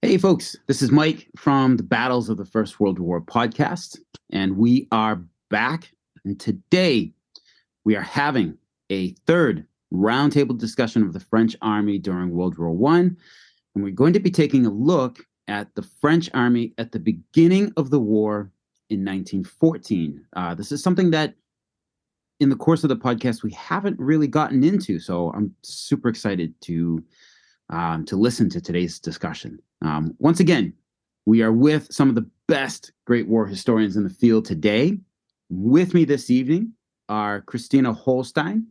Hey, folks, this is Mike from the Battles of the First World War podcast, and we are back. And today we are having a third roundtable discussion of the French army during World War One, and we're going to be taking a look at the French army at the beginning of the war in 1914. This is something that in the course of the podcast we haven't really gotten into, so I'm super excited to listen to today's discussion. Once again, we are with some of the best Great War historians in the field today. With me this evening are Christina Holstein,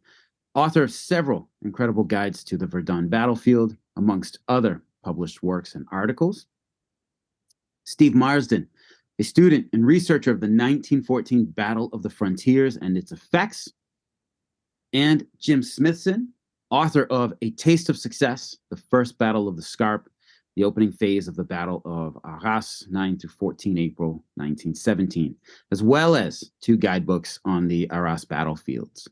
author of several incredible guides to the Verdun battlefield, amongst other published works and articles. Steve Marsdin, a student and researcher of the 1914 Battle of the Frontiers and its effects. And Jim Smithson, author of A Taste of Success, the First Battle of the Scarpe, the opening phase of the Battle of Arras, 9 to 14 April 1917, as well as two guidebooks on the Arras battlefields.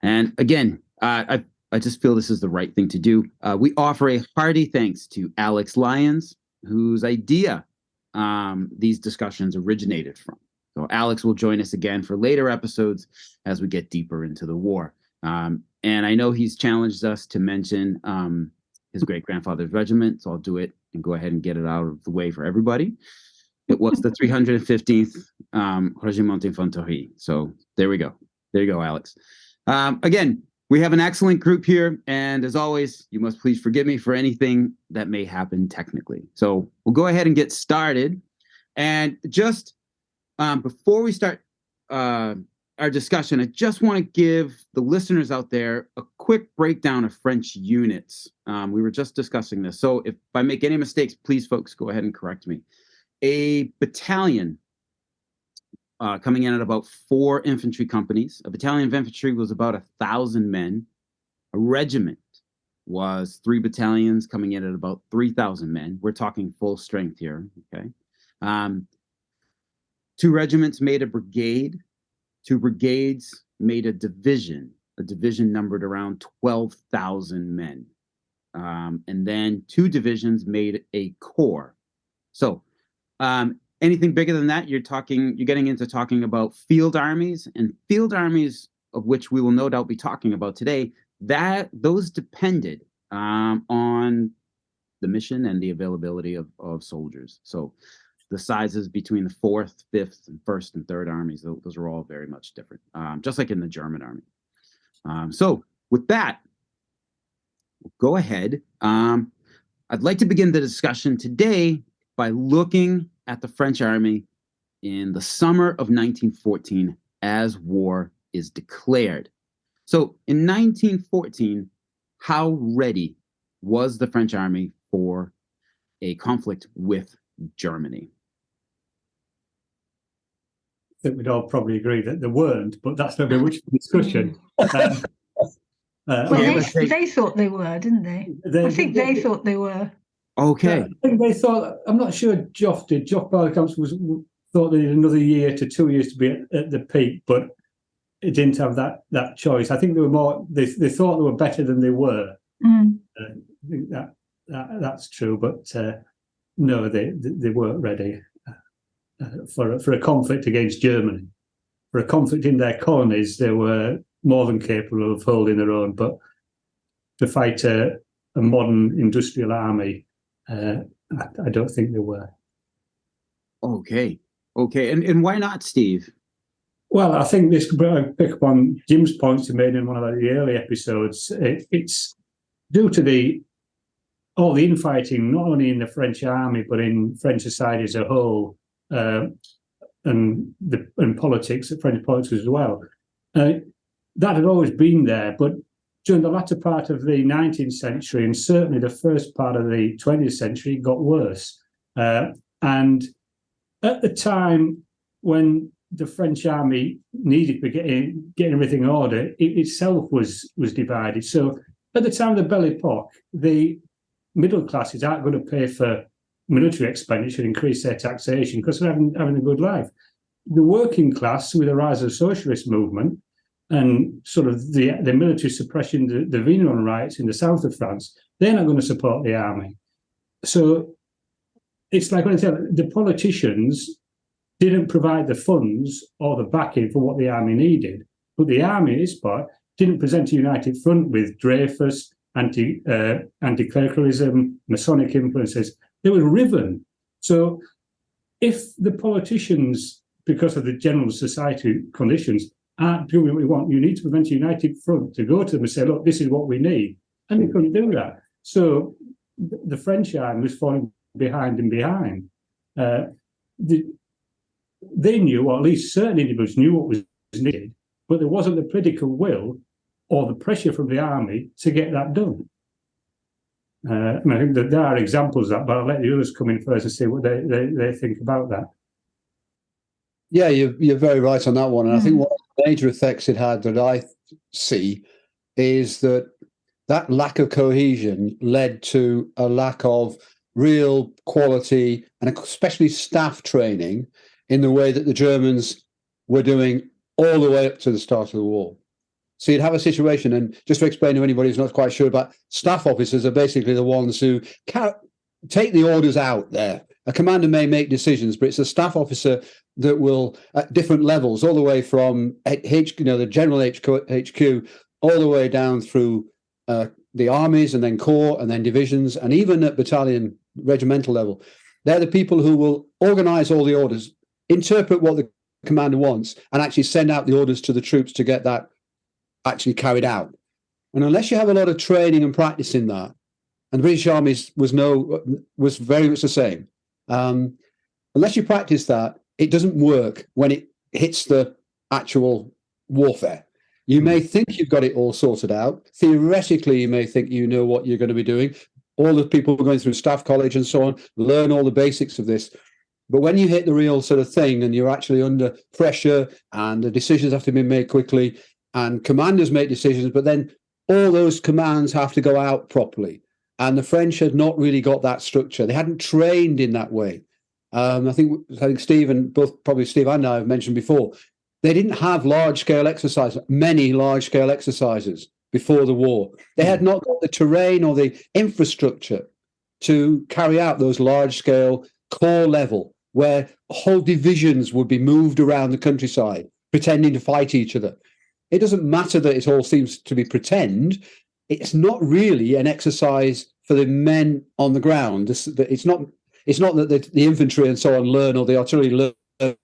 And again, I just feel this is the right thing to do. We offer a hearty thanks to Alex Lyons, whose idea these discussions originated from. So Alex will join us again for later episodes as we get deeper into the war. And I know he's challenged us to mention his great-grandfather's regiment, so I'll do it and go ahead and get it out of the way for everybody. It was the 315th Régiment d'Infanterie. So there we go. There you go, Alex. Again, we have an excellent group here, and as always, you must please forgive me for anything that may happen technically. So we'll go ahead and get started. And just before we start our discussion, I just want to give the listeners out there a quick breakdown of French units. We were just discussing this. So if I make any mistakes, please, folks, go ahead and correct me. A battalion coming in at about 4 infantry companies. A battalion of infantry was about 1,000 men. A regiment was 3 battalions coming in at about 3,000 men. We're talking full strength here, okay? 2 regiments made a brigade. 2 brigades made a division numbered around 12,000 men. And then 2 divisions made a corps. So anything bigger than that, you're getting into talking about field armies, and field armies, of which we will no doubt be talking about today, those depended on the mission and the availability of soldiers. So the sizes between the 4th, 5th, and 1st and 3rd armies, those are all very much different, just like in the German army. So with that, we'll go ahead. I'd like to begin the discussion today by looking at the French army in the summer of 1914 as war is declared. So in 1914, how ready was the French army for a conflict with Germany? I think we'd all probably agree that they weren't, but that's not very much of a discussion. They thought they were, didn't they? I think they thought they were. Okay. I think they thought, I'm not sure Joff did. Joff Barcamps thought they needed another year to 2 years to be at the peak, but it didn't have that choice. I think they were more, they thought they were better than they were. I think that's true, but no, they weren't ready for a conflict against Germany. For a conflict in their colonies, they were more than capable of holding their own, but to fight a modern industrial army, I don't think they were. Okay. And why not, Steve? Well, I think this could pick up on Jim's points he made in one of the early episodes. It's due to all the infighting, not only in the French army, but in French society as a whole, and politics, French politics as well. That had always been there, but during the latter part of the 19th century, and certainly the first part of the 20th century, it got worse. And at the time when the French army needed to get everything in order, it itself was divided. So at the time of the Belle Epoque, the middle classes aren't going to pay for military expenditure, increase their taxation because they're having a good life. The working class, with the rise of the socialist movement and sort of the military suppression, the Vigneron riots in the south of France, they're not going to support the army. So it's like when I said, the politicians didn't provide the funds or the backing for what the army needed, but the army, this part, didn't present a united front with Dreyfus, anti-clericalism, Masonic influences. They were riven. So if the politicians, because of the general society conditions, aren't doing what we want, you need to present a united front to go to them and say, look, this is what we need. And they couldn't do that. So the French army was falling behind and behind. They knew, or at least certain individuals knew what was needed, but there wasn't the political will or the pressure from the army to get that done. And I think that there are examples of that, but I'll let the others come in first and see what they think about that. Yeah, you're very right on that one. And I think one of the major effects it had that I see is that lack of cohesion led to a lack of real quality and especially staff training in the way that the Germans were doing all the way up to the start of the war. So you'd have a situation, and just to explain to anybody who's not quite sure about, staff officers are basically the ones who take the orders out there. A commander may make decisions, but it's a staff officer that will, at different levels, all the way from the general HQ, all the way down through the armies and then corps and then divisions, and even at battalion, regimental level. They're the people who will organize all the orders, interpret what the commander wants, and actually send out the orders to the troops to get that actually carried out. And unless you have a lot of training and practice in that, and the British Army was very much the same. Unless you practice that, it doesn't work when it hits the actual warfare. You may think you've got it all sorted out. Theoretically, you may think you know what you're going to be doing. All the people going through staff college and so on learn all the basics of this. But when you hit the real sort of thing and you're actually under pressure and the decisions have to be made quickly and commanders make decisions, but then all those commands have to go out properly. And the French had not really got that structure. They hadn't trained in that way. I think Steve and probably Steve and I have mentioned before, they didn't have large-scale exercises, many large-scale exercises before the war. They had not got the terrain or the infrastructure to carry out those large-scale corps level, where whole divisions would be moved around the countryside, pretending to fight each other. It doesn't matter that it all seems to be pretend. It's not really an exercise for the men on the ground. It's not that the infantry and so on learn, or the artillery learn a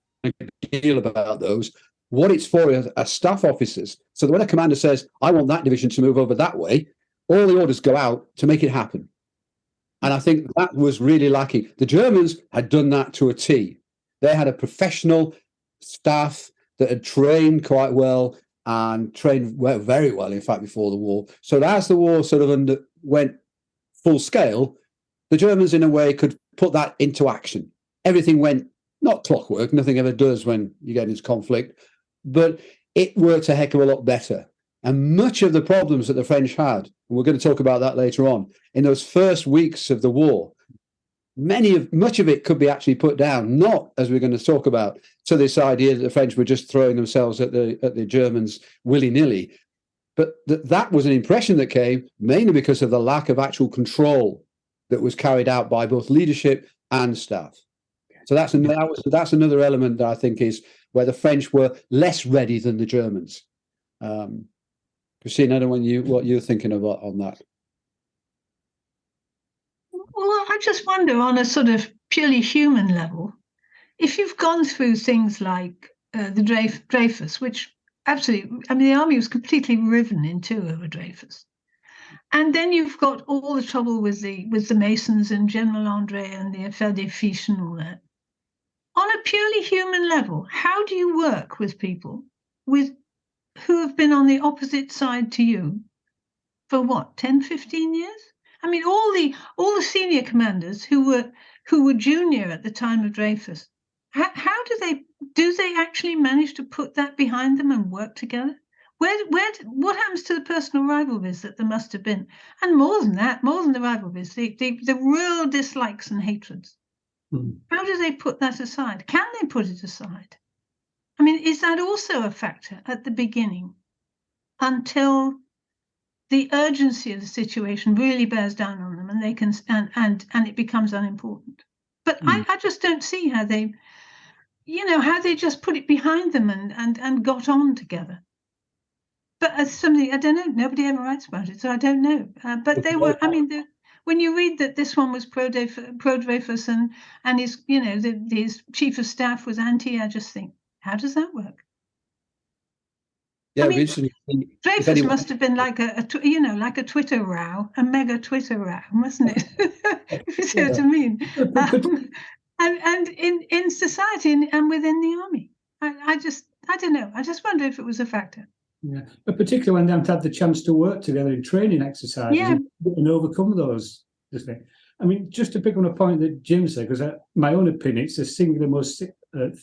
deal about those. What it's for are staff officers. So that when a commander says, I want that division to move over that way, all the orders go out to make it happen. And I think that was really lacking. The Germans had done that to a T. They had a professional staff that had trained quite well and trained very well, in fact, before the war. So as the war sort of went full scale, the Germans, in a way, could put that into action. Everything went, not clockwork, nothing ever does when you get into conflict, but it worked a heck of a lot better. And much of the problems that the French had, and we're going to talk about that later on, in those first weeks of the war, much of it could be actually put down, not, as we're going to talk about, to this idea that the French were just throwing themselves at the Germans willy-nilly, but that was an impression that came mainly because of the lack of actual control that was carried out by both leadership and staff. So that's another element that I think is where the French were less ready than the Germans. Christina, I don't know what you're thinking about on that. Well, I just wonder, on a sort of purely human level, if you've gone through things like the Dreyfus, which absolutely, I mean, the army was completely riven in two over Dreyfus. And then you've got all the trouble with the Masons and General André and the Affaire des Fiches and all that. On a purely human level, how do you work with people who have been on the opposite side to you for what, 10, 15 years? I mean, all the senior commanders who were junior at the time of Dreyfus, how do they actually manage to put that behind them and work together? What happens to the personal rivalries that there must have been? And more than that, more than the rivalries, the real dislikes and hatreds. How do they put that aside? Can they put it aside? I mean, is that also a factor at the beginning until the urgency of the situation really bears down on them and they can and it becomes unimportant? But I just don't see how they, how they just put it behind them and got on together. But as something, I don't know, nobody ever writes about it, so I don't know. But they were, when you read that this one was pro-Dreyfus and his, his chief of staff was anti, I just think, how does that work? Yeah, Dreyfus must have been like a Twitter row, a mega Twitter row, mustn't it? If you see what I mean. And in society and within the army, I don't know. I just wonder if it was a factor. Yeah, but particularly when they had the chance to work together in training exercises and overcome those. I mean, just to pick on a point that Jim said, because my own opinion, it's the single most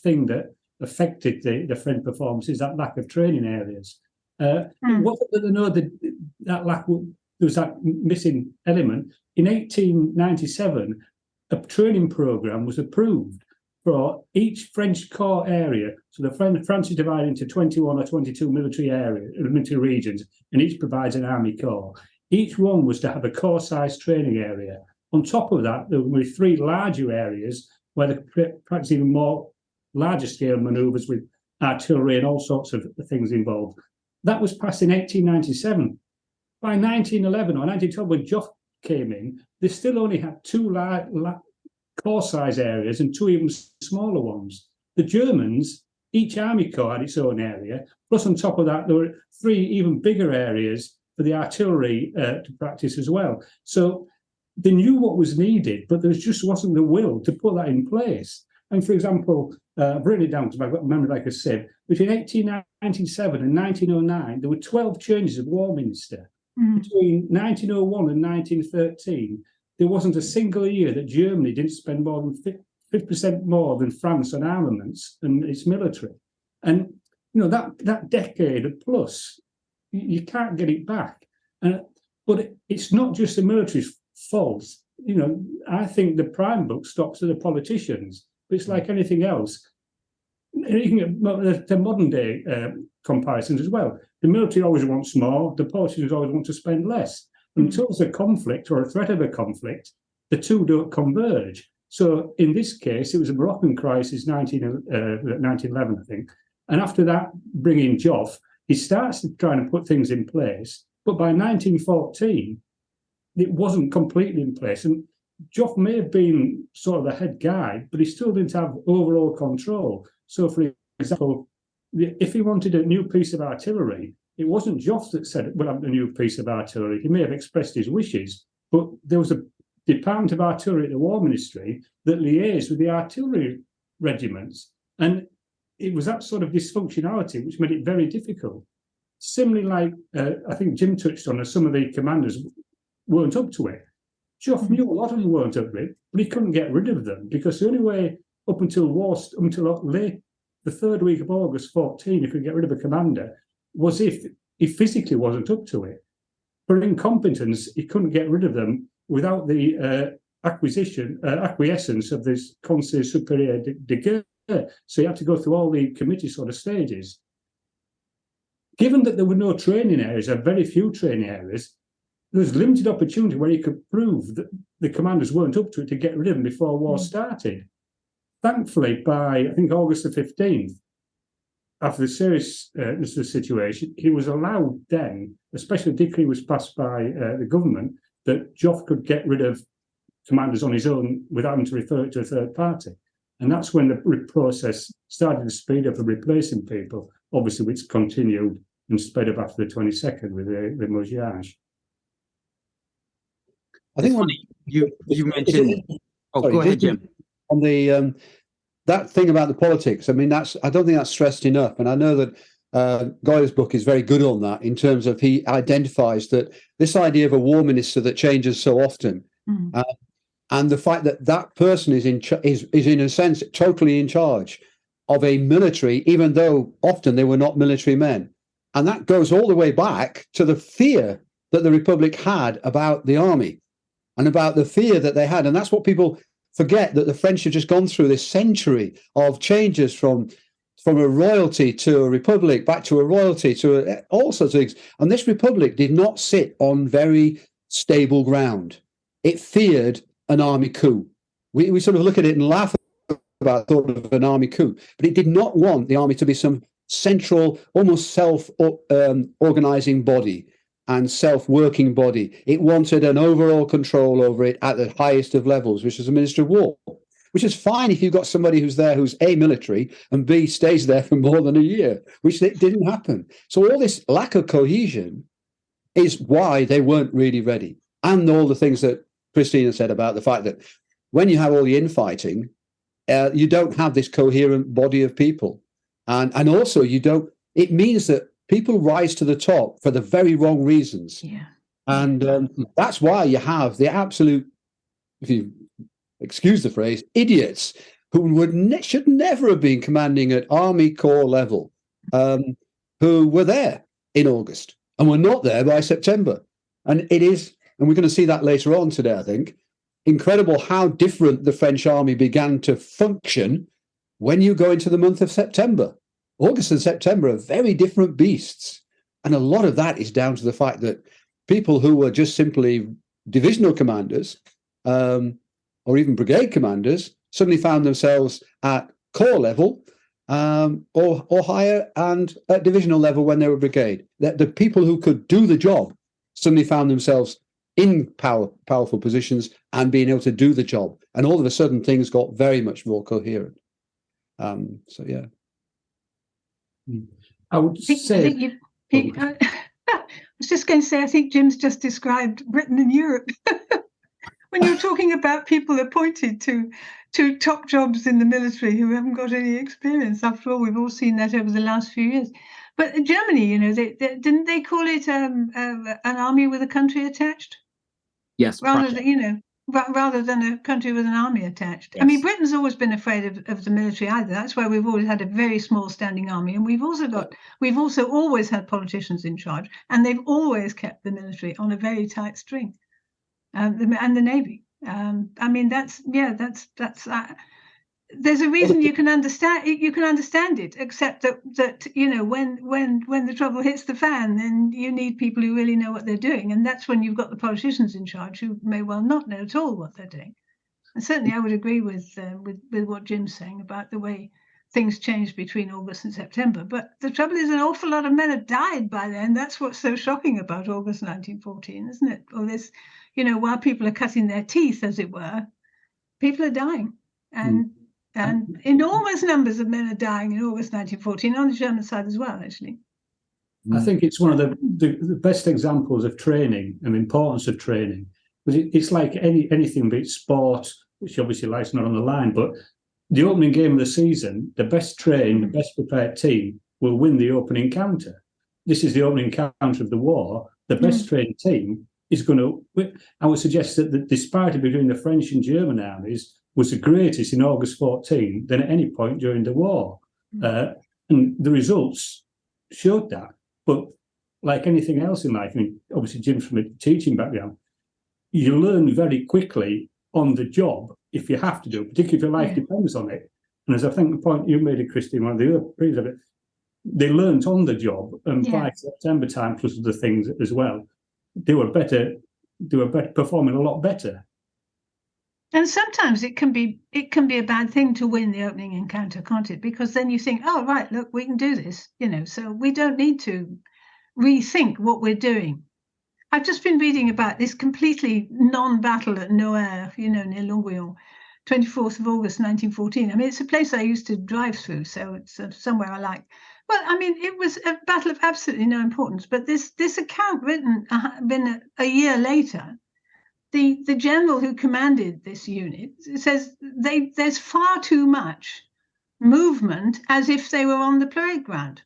thing that affected the French performance is that lack of training areas. What did they know that lack? There was that missing element. In 1897, a training program was approved for each French corps area. So France is divided into 21 or 22 military regions, and each provides an army corps. Each one was to have a corps-sized training area. On top of that, there were 3 larger areas where they practice even more larger scale manoeuvres with artillery and all sorts of things involved. That was passed in 1897. By 1911 or 1912, when Joffre came in, they still only had 2 corps-size areas and 2 even smaller ones. The Germans, each army corps had its own area, plus on top of that, there were 3 even bigger areas for the artillery to practice as well. So they knew what was needed, but there just wasn't the will to put that in place. And for example, I've written it down because I've got memory like a sieve. Between 1897 and 1909, there were 12 changes of war minister. Between 1901 and 1913, there wasn't a single year that Germany didn't spend more than 50% more than France on armaments and its military. And that decade plus, you can't get it back. But it's not just the military's fault. I think the prime book stops at the politicians. But it's like anything else. The modern day comparisons as well. The military always wants more. The politicians always want to spend less. Until there's a conflict or a threat of a conflict, the two don't converge. So in this case, it was a Moroccan crisis, 1911, I think. And after that, bringing Joffre, he starts trying to put things in place. But by 1914, it wasn't completely in place. And Joffre may have been sort of the head guy, but he still didn't have overall control. So, for example, if he wanted a new piece of artillery, it wasn't Joffre that said, "We'll have a new piece of artillery." He may have expressed his wishes, but there was a department of artillery at the War Ministry that liaised with the artillery regiments. And it was that sort of dysfunctionality which made it very difficult. Similarly, like I think Jim touched on, some of the commanders weren't up to it. Joffre knew a lot of them weren't up to it, but he couldn't get rid of them because the only way up until late the 3rd week of August 14, if we get rid of a commander, was if he physically wasn't up to it. For incompetence, he couldn't get rid of them without the acquiescence of this Conseil Supérieur de Guerre. So you had to go through all the committee sort of stages. Given that there were no training areas, or very few training areas, there was limited opportunity where he could prove that the commanders weren't up to it to get rid of them before war started. Thankfully, by, I think, August the 15th, after the seriousness of the situation, he was allowed then, a special decree was passed by the government, that Joffre could get rid of commanders on his own without having to refer it to a third party. And that's when the process started to speed up of replacing people, obviously, which continued and sped up after the 22nd with the Mougeage. I think you mentioned. Sorry, go ahead, Jim. On the that thing about the politics, I mean, I don't think that's stressed enough, and I know that Goyle's book is very good on that in terms of he identifies that this idea of a war minister that changes so often, and the fact that that person is in a sense totally in charge of a military, even though often they were not military men, and that goes all the way back to the fear that the Republic had about the army. And about the fear that they had. And that's what people forget, that the French have just gone through this century of changes from a royalty to a republic, back to a royalty, to all sorts of things. And this republic did not sit on very stable ground. It feared an army coup, we sort of look at it and laugh about thought of an army coup, but it did not want the army to be some central, almost self-organizing body and self-working body. It wanted an overall control over it at the highest of levels, which is the Minister of War, which is fine if you've got somebody who's there who's A, military, and B, stays there for more than a year, which didn't happen. So all this lack of cohesion is why they weren't really ready. And all the things that Christina said about the fact that when you have all the infighting, you don't have this coherent body of people. And also it means that people rise to the top for the very wrong reasons. Yeah. And that's why you have the absolute, if you excuse the phrase, idiots who should never have been commanding at Army Corps level, who were there in August and were not there by September. And we're going to see that later on today, I think, incredible how different the French army began to function when you go into the month of September. August and September are very different beasts. And a lot of that is down to the fact that people who were just simply divisional commanders or even brigade commanders suddenly found themselves at corps level or higher and at divisional level when they were brigade. The people who could do the job suddenly found themselves in powerful positions and being able to do the job. And all of a sudden, things got very much more coherent. So, yeah. I would say... I was just going to say, I think Jim's just described Britain and Europe. When you're talking about people appointed to top jobs in the military who haven't got any experience. After all, we've all seen that over the last few years. But Germany, didn't they call it an army with a country attached? Yes. Rather than a country with an army attached. Yes. I mean, Britain's always been afraid of the military either. That's why we've always had a very small standing army, and we've also always had politicians in charge, and they've always kept the military on a very tight string, and the navy. I mean, that's. There's a reason you can understand it, except that when the trouble hits the fan, then you need people who really know what they're doing, and that's when you've got the politicians in charge who may well not know at all what they're doing. And certainly, I would agree with what Jim's saying about the way things changed between August and September. But the trouble is, an awful lot of men have died by then. That's what's so shocking about August 1914, isn't it? Or this, while people are cutting their teeth, as it were, people are dying, and enormous numbers of men are dying in August 1914 on the German side as well, actually. I think it's one of the best examples of training and the importance of training. Because it's like anything, be it sport, which obviously life's not on the line, but the opening game of the season, the best trained, the best prepared team will win the opening encounter. This is the opening encounter of the war. The best trained team is going to... I would suggest that the disparity between the French and German armies was the greatest in August 14 than at any point during the war. And the results showed that. But like anything else in life, I mean, obviously Jim's from a teaching background, you learn very quickly on the job if you have to do it, particularly if your life depends on it. And as I think the point you made, Christine, one of the other previous of it, they learned on the job, and by September time, plus other things as well, they were performing a lot better. And sometimes it can be a bad thing to win the opening encounter, can't it? Because then you think, oh, right, look, we can do this, so we don't need to rethink what we're doing. I've just been reading about this completely non-battle at Noailles, near Longuyon, 24th of August, 1914. I mean, it's a place I used to drive through, so it's somewhere I like. Well, I mean, it was a battle of absolutely no importance, but this account written a year later, the general who commanded this unit says there's far too much movement as if they were on the parade ground.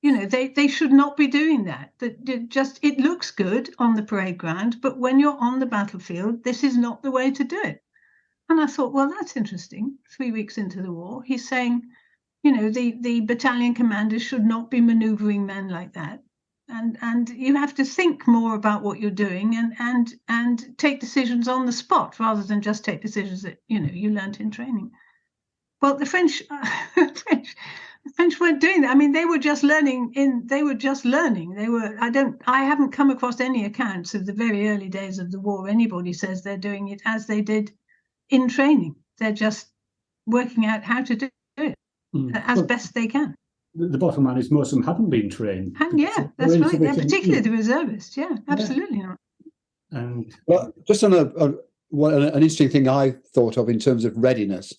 They should not be doing that. It looks good on the parade ground, but when you're on the battlefield, this is not the way to do it. And I thought, well, that's interesting. 3 weeks into the war, he's saying, the battalion commanders should not be maneuvering men like that. And you have to think more about what you're doing and take decisions on the spot rather than just take decisions that you learnt in training. Well, the French weren't doing that. I mean, they were just learning. I haven't come across any accounts of the very early days of the war. Anybody says they're doing it as they did in training. They're just working out how to do it as best they can. The bottom line is most of them haven't been trained. And yeah, that's right. They're particularly the reservists. Yeah, absolutely not. And well, just on an interesting thing I thought of in terms of readiness,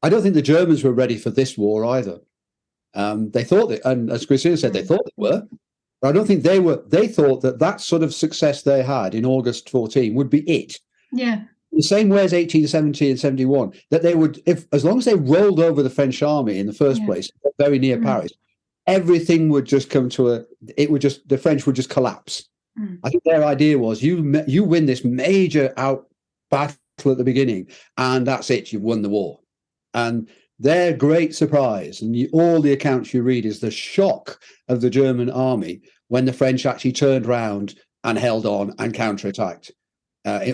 I don't think the Germans were ready for this war either. They thought that, and as Christina said, they thought they were. But I don't think they were. They thought that sort of success they had in August 14 would be it. Yeah. The same way as 1870 and 71, that they would, as long as they rolled over the French army in the first place, very near Paris, everything would just come to the French would just collapse. I think their idea was you win this major battle at the beginning, and that's it, you've won the war. And their great surprise, and all the accounts you read, is the shock of the German army when the French actually turned round and held on and counterattacked,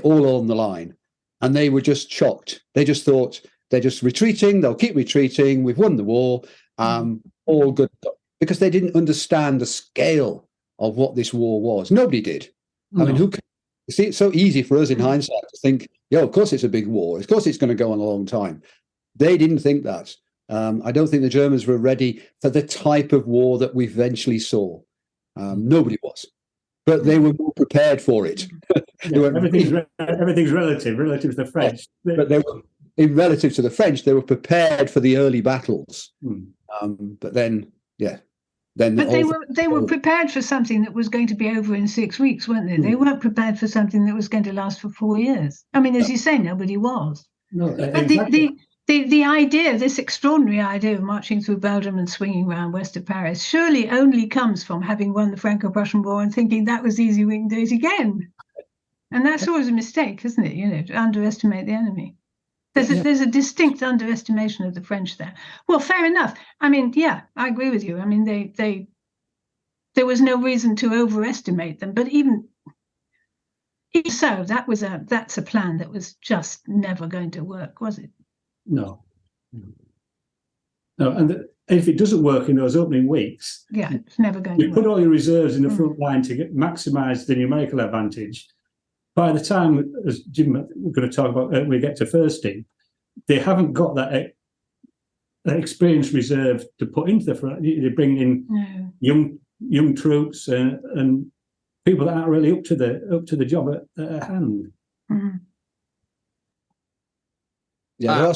all on the line. And they were just shocked. They just thought, they're just retreating, they'll keep retreating, we've won the war, all good. Because they didn't understand the scale of what this war was. Nobody did. I mean, who can see? It's so easy for us in hindsight to think, of course it's a big war. Of course it's going to go on a long time. They didn't think that. I don't think the Germans were ready for the type of war that we eventually saw. Nobody was. But they were more prepared for it. Everything's relative to the French. But they were, in relative to the French, they were prepared for the early battles. But then, But they were prepared for something that was going to be over in 6 weeks, weren't they? They weren't prepared for something that was going to last for 4 years. I mean, as you say, nobody was. No, but exactly. the idea, this extraordinary idea of marching through Belgium and swinging around west of Paris, surely only comes from having won the Franco-Prussian War and thinking that was easy, we can do it again. And that's always a mistake, isn't it? To underestimate the enemy. There's a distinct underestimation of the French there. Well, fair enough. I mean, I agree with you. I mean, there was no reason to overestimate them. But even so, that's a plan that was just never going to work, was it? No. And if it doesn't work in those opening weeks, it's never going to work. You put all your reserves in the front line to maximise the numerical advantage. By the time, as Jim, we're going to talk about, when we get to first team, they haven't got that experienced reserve to put into the front. They bring in young troops and people that aren't really up to the job at hand. Mm-hmm. Yeah,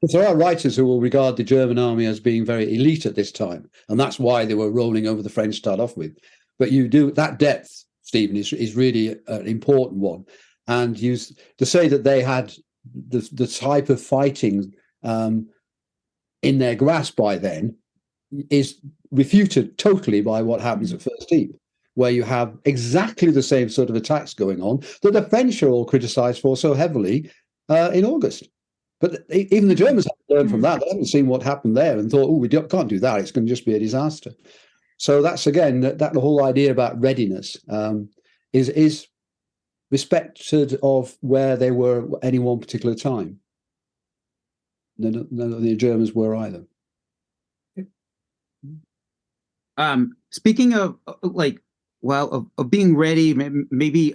there are writers who will regard the German army as being very elite at this time, and that's why they were rolling over the French to start off with. But that depth, Stephen, is really an important one. And to say that they had the type of fighting in their grasp by then is refuted totally by what happens at first team, where you have exactly the same sort of attacks going on that the French are all criticised for so heavily in August. But even the Germans haven't learned from that. They haven't seen what happened there and thought, we can't do that. It's going to just be a disaster. So that's, again, that the whole idea about readiness is respected of where they were at any one particular time. None of the Germans were either. Speaking of of being ready, maybe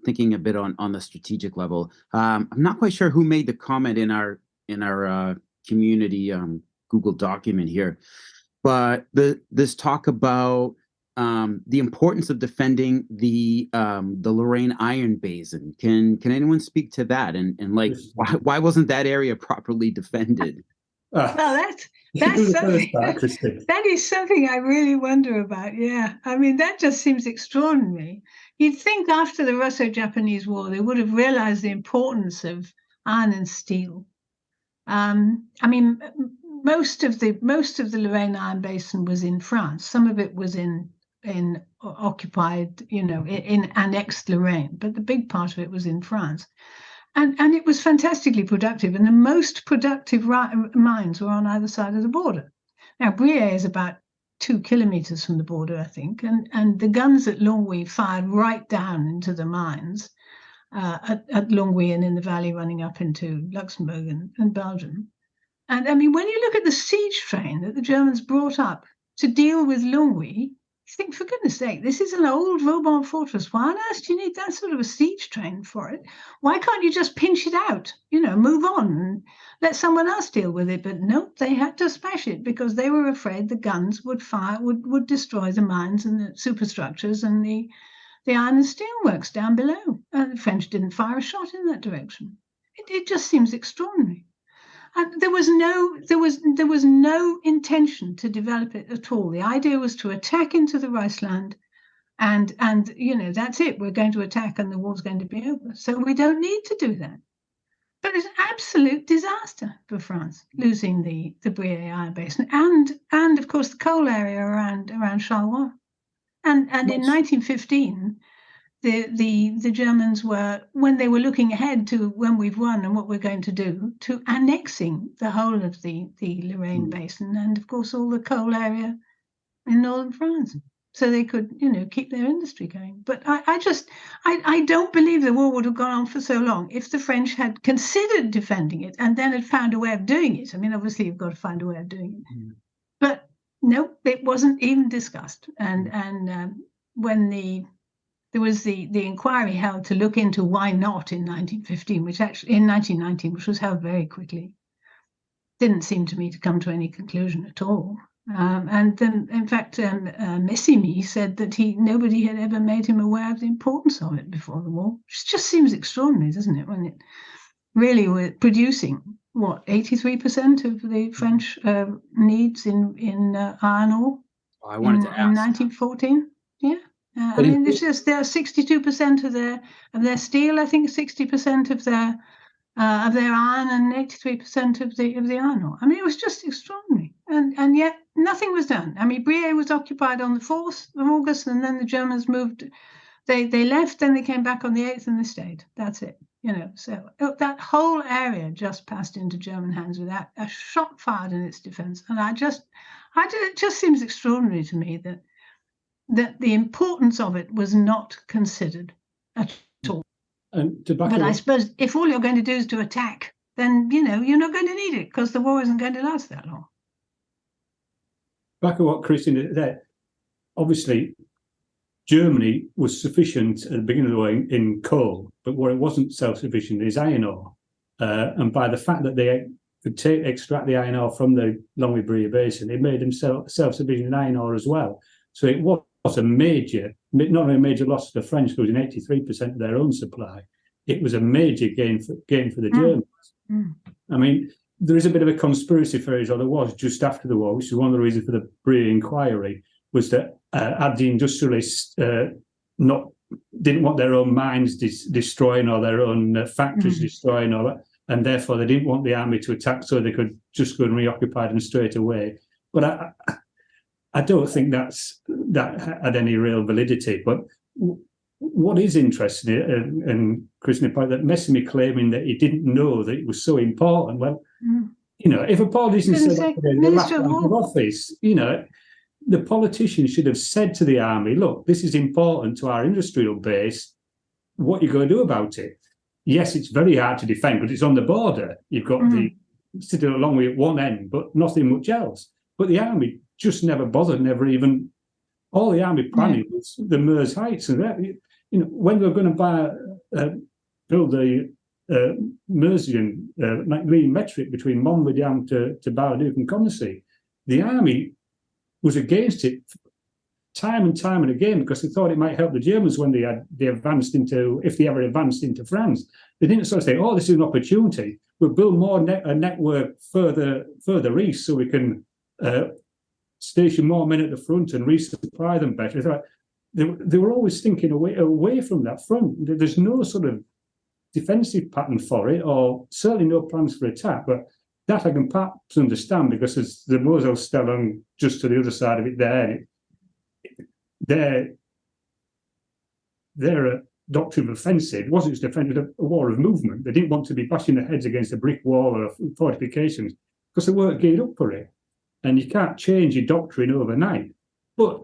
thinking a bit on the strategic level. I'm not quite sure who made the comment in our community Google document here, but this talk about the importance of defending the Lorraine Iron Basin. Can anyone speak to that? And why wasn't that area properly defended? Well, that's something, that is something I really wonder about. Yeah, I mean, that just seems extraordinary. You'd think after the Russo-Japanese War, they would have realized the importance of iron and steel. I mean, most of the Lorraine Iron Basin was in France. Some of it was in occupied, in annexed Lorraine, but the big part of it was in France. And it was fantastically productive, and the most productive mines were on either side of the border. Now, Briey is about 2 kilometers from the border, I think, and the guns at Longwy fired right down into the mines at Longwy and in the valley running up into Luxembourg and Belgium. And I mean, when you look at the siege train that the Germans brought up to deal with Longwy, think, for goodness sake, this is an old Vauban fortress. Why on earth do you need that sort of a siege train for it? Why can't you just pinch it out, move on and let someone else deal with it? But nope, they had to smash it because they were afraid the guns would destroy the mines and the superstructures and the iron and steel works down below. The French didn't fire a shot in that direction. It just seems extraordinary. And there was no intention to develop it at all. The idea was to attack into the Riceland, and that's it. We're going to attack, and the war's going to be over. So we don't need to do that. But it's an absolute disaster for France, losing the Brie Iron Basin and of course the coal area around Charleroi. And in 1915. The Germans were, when they were looking ahead to when we've won and what we're going to do, to annexing the whole of the Lorraine Basin and, of course, all the coal area in northern France, so they could, keep their industry going. But I don't believe the war would have gone on for so long if the French had considered defending it and then had found a way of doing it. I mean, obviously, you've got to find a way of doing it. But no, it wasn't even discussed. And when there was the inquiry held to look into why not in 1915, which actually in 1919, which was held very quickly, didn't seem to me to come to any conclusion at all. And then, in fact, Messimy said that nobody had ever made him aware of the importance of it before the war, which just seems extraordinary, doesn't it? When it really were producing 83% of the French needs in iron ore. I wanted to ask. In 1914, yeah. I mean, it's just they're 62% of their steel. I think 60% of their iron and 83% of the iron ore. I mean, it was just extraordinary, and yet nothing was done. I mean, Brie was occupied on the 4th of August, and then the Germans moved. They left, then they came back on the 8th, and they stayed. That's it. So that whole area just passed into German hands without a shot fired in its defense, and it just seems extraordinary to me that the importance of it was not considered at all. But I suppose if all you're going to do is to attack, then, you're not going to need it because the war isn't going to last that long. Back at what Christina said, obviously, Germany was sufficient at the beginning of the war in coal, but what it wasn't self-sufficient is iron ore. And by the fact that they could extract the iron ore from the Longwy-Brie Basin, it made them self-sufficient in iron ore as well. So it was not only a major loss to the French losing 83% of their own supply, it was a major gain for the Germans. I mean, there is a bit of a conspiracy theory, or there was just after the war, which is one of the reasons for the Brie inquiry, was that had the industrialists didn't want their own mines destroying or their own factories destroying, or that, and therefore they didn't want the army to attack, so they could just go and reoccupy them straight away. But I don't think that had any real validity. But what is interesting, and Christina pointed that Messimy claiming that he didn't know that it was so important. Well, if a politician said that the last month of office, the politician should have said to the army, look, this is important to our industrial base. What are you going to do about it? Yes, it's very hard to defend, but it's on the border. You've got sitting a long way at one end, but nothing much else. But the army just never bothered, never even. All the army planning was the Meuse Heights, and that. When they were going to build the Mersian green metric between Montbéliard to Bar-le-Duc and Commercy, the army was against it time and again because they thought it might help the Germans when they advanced if they ever advanced into France. They didn't sort of say, "Oh, this is an opportunity. We'll build more a network further east so we can." Station more men at the front and resupply them better. They were always thinking away from that front. There's no sort of defensive pattern for it, or certainly no plans for attack. But that I can perhaps understand because there's the Moselle still on just to the other side of it there. Their doctrine of offensive wasn't just defending a war of movement. They didn't want to be bashing their heads against a brick wall or fortifications because they weren't geared up for it. And you can't change your doctrine overnight. But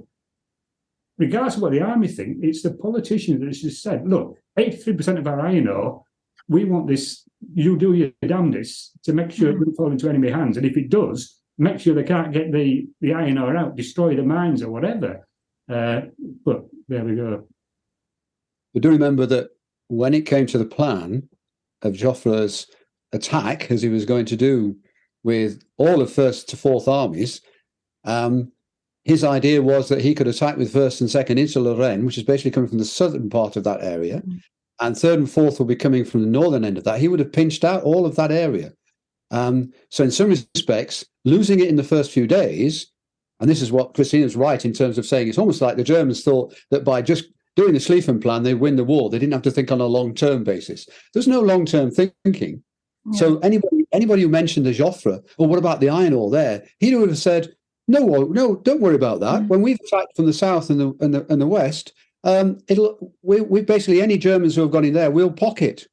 regardless of what the army think, it's the politicians that just said, look, 83% of our iron ore, we want this, you do your damnedest to make sure it doesn't fall into enemy hands. And if it does, make sure they can't get the iron ore out, destroy the mines or whatever. But there we go. But do remember that when it came to the plan of Joffre's attack, as he was going to do with all of 1st to 4th armies, his idea was that he could attack with 1st and 2nd into Lorraine, which is basically coming from the southern part of that area, and 3rd and 4th will be coming from the northern end of that. He would have pinched out all of that area. So in some respects, losing it in the first few days, and this is what Christina's right in terms of saying it's almost like the Germans thought that by just doing the Schlieffen Plan, they'd win the war. They didn't have to think on a long-term basis. There's no long-term thinking. Yeah. So anybody who mentioned the Joffre, or what about the iron ore there, he would have said, no, don't worry about that. When we've attacked from the south and the west, we basically, any Germans who have gone in there, we'll pocket.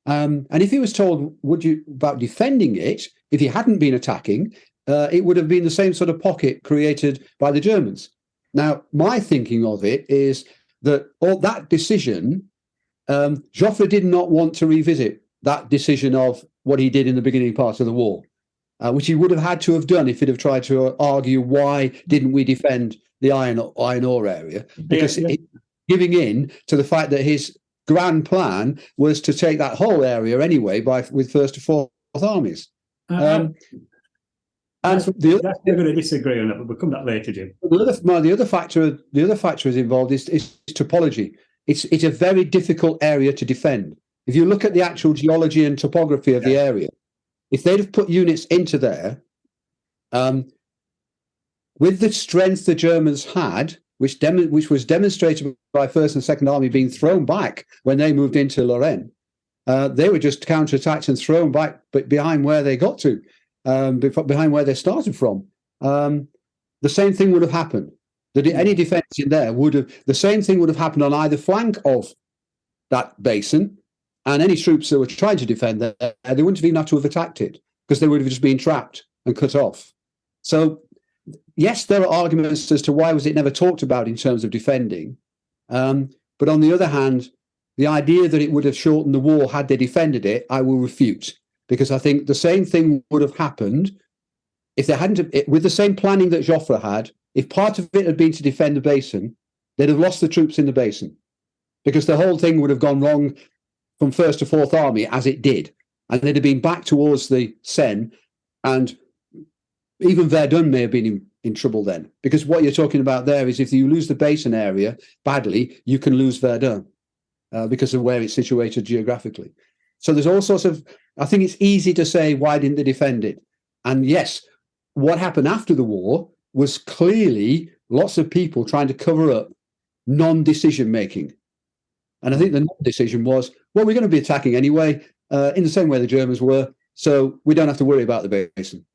And if he was told about defending it, if he hadn't been attacking, it would have been the same sort of pocket created by the Germans. Now, my thinking of it is that all that decision, Joffre did not want to revisit that decision of what he did in the beginning part of the war, which he would have had to have done if he'd have tried to argue why didn't we defend the iron ore area, because giving in to the fact that his grand plan was to take that whole area anyway with 1st to 4th armies. And we're going to disagree on that, but we'll come to that later, Jim. The other factor is involved is topology. It's a very difficult area to defend. If you look at the actual geology and topography of the area, if they'd have put units into there, with the strength the Germans had, which was demonstrated by 1st and 2nd Army being thrown back when they moved into Lorraine, they were just counterattacked and thrown back, but behind where they got to. Behind where they started from, the same thing would have happened. Any defence in there the same thing would have happened on either flank of that basin, and any troops that were trying to defend there, they wouldn't have even had to have attacked it because they would have just been trapped and cut off. So, yes, there are arguments as to why was it never talked about in terms of defending, but on the other hand, the idea that it would have shortened the war had they defended it, I will refute. Because I think the same thing would have happened if they hadn't, with the same planning that Joffre had. If part of it had been to defend the Basin, they'd have lost the troops in the Basin, because the whole thing would have gone wrong from 1st to 4th Army as it did, and they'd have been back towards the Seine, and even Verdun may have been in trouble then, because what you're talking about there is if you lose the Basin area badly, you can lose Verdun because of where it's situated geographically. So there's all sorts of, I think it's easy to say, why didn't they defend it? And yes, what happened after the war was clearly lots of people trying to cover up non-decision making. And I think the non-decision was, well, we're going to be attacking anyway, in the same way the Germans were, so we don't have to worry about the Basin.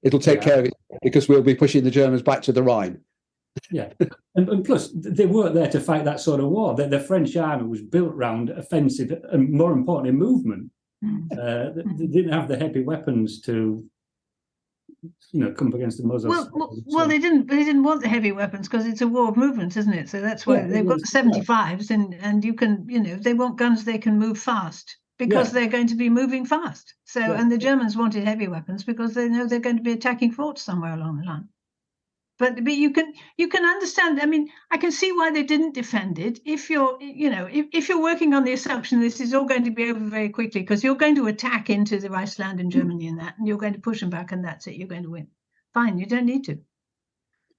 It'll take care of it because we'll be pushing the Germans back to the Rhine. Yeah, and plus they weren't there to fight that sort of war. The French army was built around offensive and, more importantly, movement. They didn't have the heavy weapons to, come up against the Muslims. Well, they didn't want the heavy weapons because it's a war of movements, isn't it? So that's why they've got the 75s, and you can, if they want guns, they can move fast because they're going to be moving fast. So, and the Germans wanted heavy weapons because they know they're going to be attacking forts somewhere along the line. But you can understand. I mean, I can see why they didn't defend it. If you're, if you're working on the assumption this is all going to be over very quickly because you're going to attack into the Reichsland and Germany and that, and you're going to push them back, and that's it. You're going to win. Fine, you don't need to.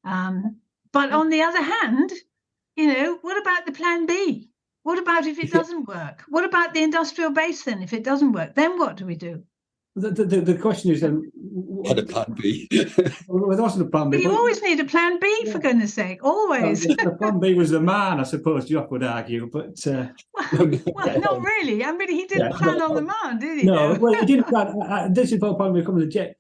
But on the other hand, what about the plan B? What about if it doesn't work? What about the industrial base then? If it doesn't work, then what do we do? The question is then, what a plan B? Well, there wasn't a plan B. But you always need a plan B, for goodness sake, always. The plan B was the man, I suppose Jock would argue, but well, not really. I mean, he didn't plan on the man, did he? No, well, he didn't plan. This is the point we come to the jet.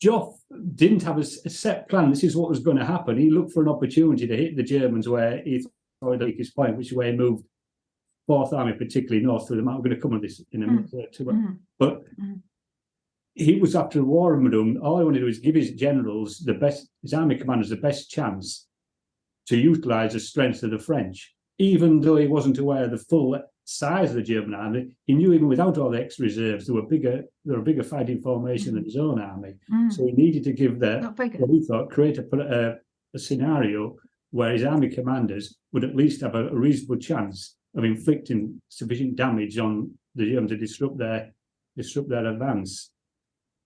Joff didn't have a set plan. This is what was going to happen. He looked for an opportunity to hit the Germans where he thought the weakest point, which is where he moved 4th Army, particularly north through the mountain. We're going to come on this in a minute too. But he was after the war of Verdun. All he wanted to do was give his generals his army commanders the best chance to utilise the strength of the French, even though he wasn't aware of the full size of the German army. He knew even without all the extra reserves, there were a bigger fighting formation than his own army. So he needed to give what he thought, create a a scenario where his army commanders would at least have a reasonable chance of inflicting sufficient damage on the Germans to disrupt their advance.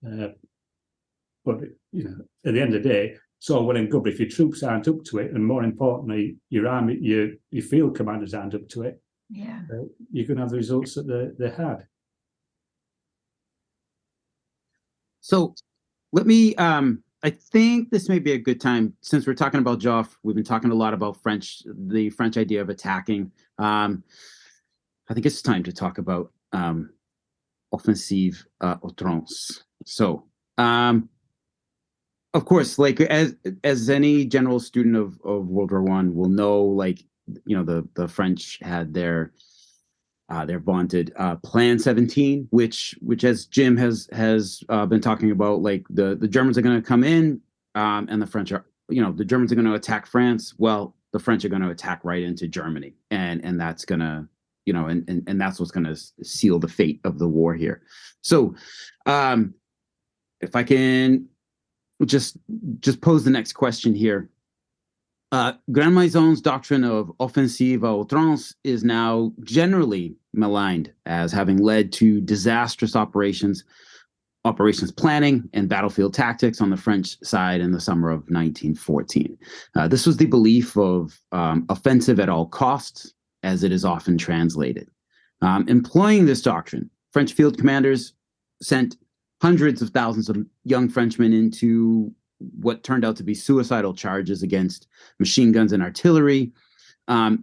But at the end of the day, it's all well and good. But if your troops aren't up to it, and more importantly, your army, your field commanders aren't up to it, you can have the results that they had. So let me, I think this may be a good time, since we're talking about Joffre, we've been talking a lot about the French idea of attacking. I think it's time to talk about offensive outrance. So, of course, like as any general student of World War I will know, like, the French had their vaunted Plan 17, which as Jim has been talking about, like the Germans are going to come in, and the French are, the Germans are going to attack France. Well, the French are going to attack right into Germany, and that's going to, and that's what's going to seal the fate of the war here. So, if I can just pose the next question here. Grand Maison's doctrine of offensive à outrance is now generally maligned as having led to disastrous operations planning and battlefield tactics on the French side in the summer of 1914. This was the belief of offensive at all costs, as it is often translated. Employing this doctrine, French field commanders sent hundreds of thousands of young Frenchmen into what turned out to be suicidal charges against machine guns and artillery.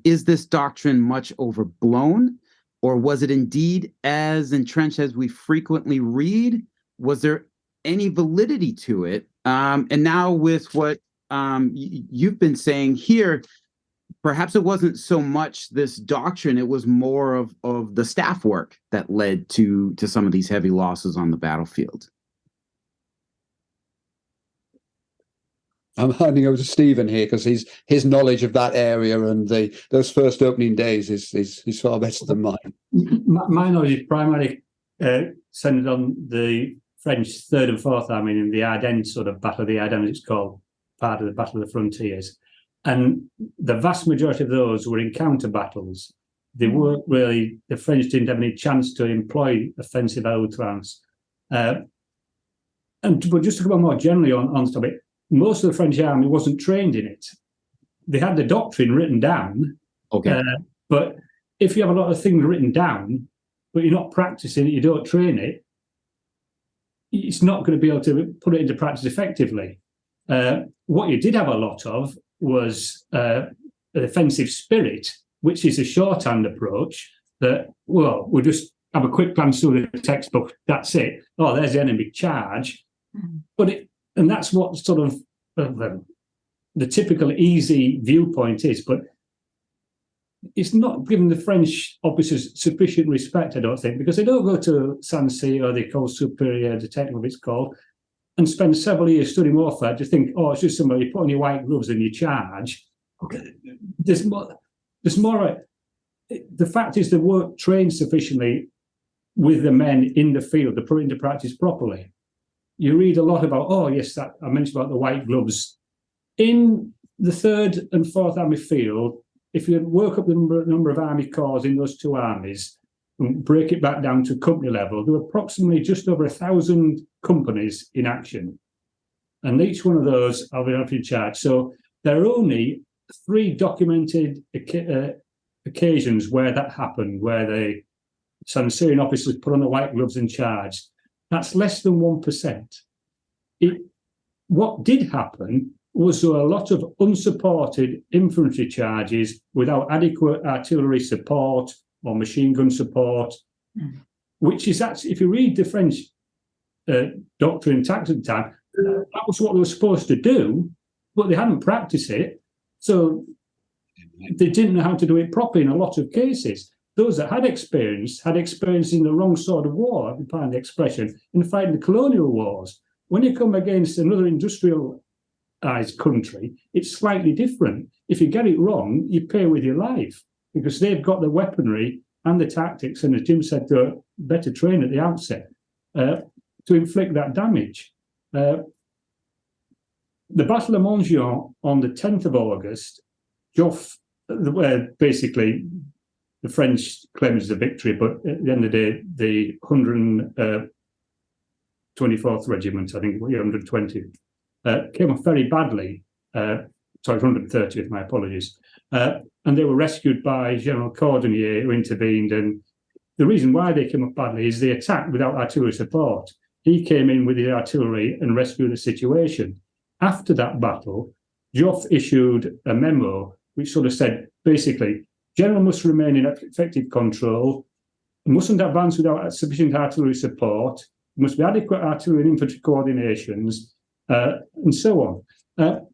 Is this doctrine much overblown, or was it indeed as entrenched as we frequently read? Was there any validity to it? And now with what you've been saying here, perhaps it wasn't so much this doctrine, it was more of the staff work that led to some of these heavy losses on the battlefield. I'm handing over to Stephen here because his knowledge of that area and those first opening days is far better than mine. My knowledge is primarily centered on the French Third and Fourth Army in the Ardennes, sort of Battle of the Ardennes, it's called, part of the Battle of the Frontiers. And the vast majority of those were encounter battles. They weren't really, the French didn't have any chance to employ offensive à outrance. But just to go on more generally on the topic, most of the French army wasn't trained in it. They had the doctrine written down. Okay. But if you have a lot of things written down, but you're not practicing it, you don't train it, it's not going to be able to put it into practice effectively. What you did have a lot of was an offensive spirit, which is a shorthand approach that, well, we'll just have a quick glance through the textbook, that's it. Oh, there's the enemy charge. And that's what sort of the typical easy viewpoint is, but it's not giving the French officers sufficient respect, I don't think, because they don't go to Sancy or the École Supérieure de Technique, it's called, and spend several years studying warfare to think, oh, it's just somebody, you put on your white gloves and you charge. Okay. There's more. The fact is they weren't trained sufficiently with the men in the field to put it into practice properly. You read a lot about, oh, yes, that I mentioned about the white gloves. In the Third and Fourth Army field, if you work up the number of army corps in those two armies and break it back down to company level, there were approximately just over 1,000 companies in action. And each one of those are in charge. So there are only 3 documented occasions where that happened, where the Syrian officers put on the white gloves in charge. That's less than 1%. What did happen was there were a lot of unsupported infantry charges without adequate artillery support or machine gun support, which is actually, if you read the French doctrine and tactics at the time, that was what they were supposed to do, but they hadn't practiced it. So they didn't know how to do it properly in a lot of cases. Those that had experience in the wrong sort of war, if you find the expression, in fighting the colonial wars. When you come against another industrialized country, it's slightly different. If you get it wrong, you pay with your life because they've got the weaponry and the tactics, and as Jim said, they're better trained at the outset to inflict that damage. the Battle of Montjean on the 10th of August, basically the French claimed it as a victory, but at the end of the day, the 124th Regiment, I think 120, came off very badly. Sorry, 130th, my apologies. And they were rescued by General Cordonnier, who intervened. And the reason why they came off badly is they attacked without artillery support. He came in with the artillery and rescued the situation. After that battle, Joffre issued a memo which sort of said, basically, General must remain in effective control, mustn't advance without sufficient artillery support, must be adequate artillery and infantry coordinations, and so on.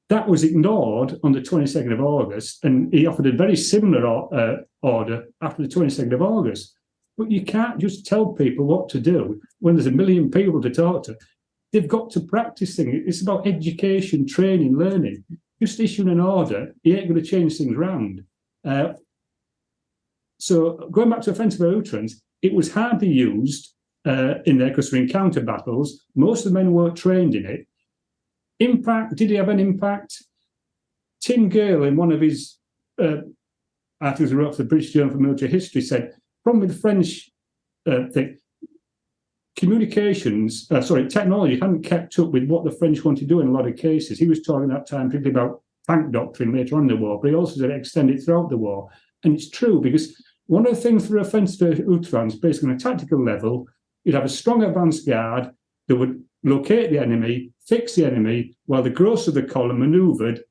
That was ignored on the 22nd of August, and he offered a very similar order after the 22nd of August. But you can't just tell people what to do when there's a million people to talk to. They've got to practice things. It's about education, training, learning. Just issuing an order, you ain't going to change things around. So going back to offensive outrance, it was hardly used in there because we're in counter battles. Most of the men weren't trained in it. Impact, did he have an impact? Tim Gale, in one of his articles he wrote for the British Journal for Military History, said, problem with the French thing, technology hadn't kept up with what the French wanted to do in a lot of cases. He was talking at that time particularly about tank doctrine later on in the war, but he also said it extended throughout the war. And it's true, because one of the things for offensive outrance, basically on a tactical level, you'd have a strong advance guard that would locate the enemy, fix the enemy, while the gross of the column manoeuvred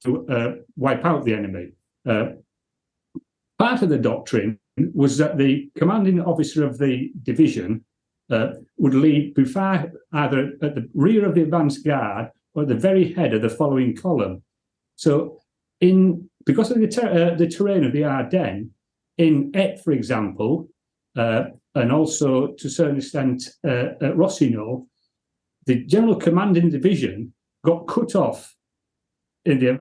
to wipe out the enemy. Part of the doctrine was that the commanding officer of the division would lead either at the rear of the advance guard or at the very head of the following column. So, because of the terrain of the Ardennes, in Epes, for example, and also to a certain extent at Rossignol, the general commanding division got cut off in the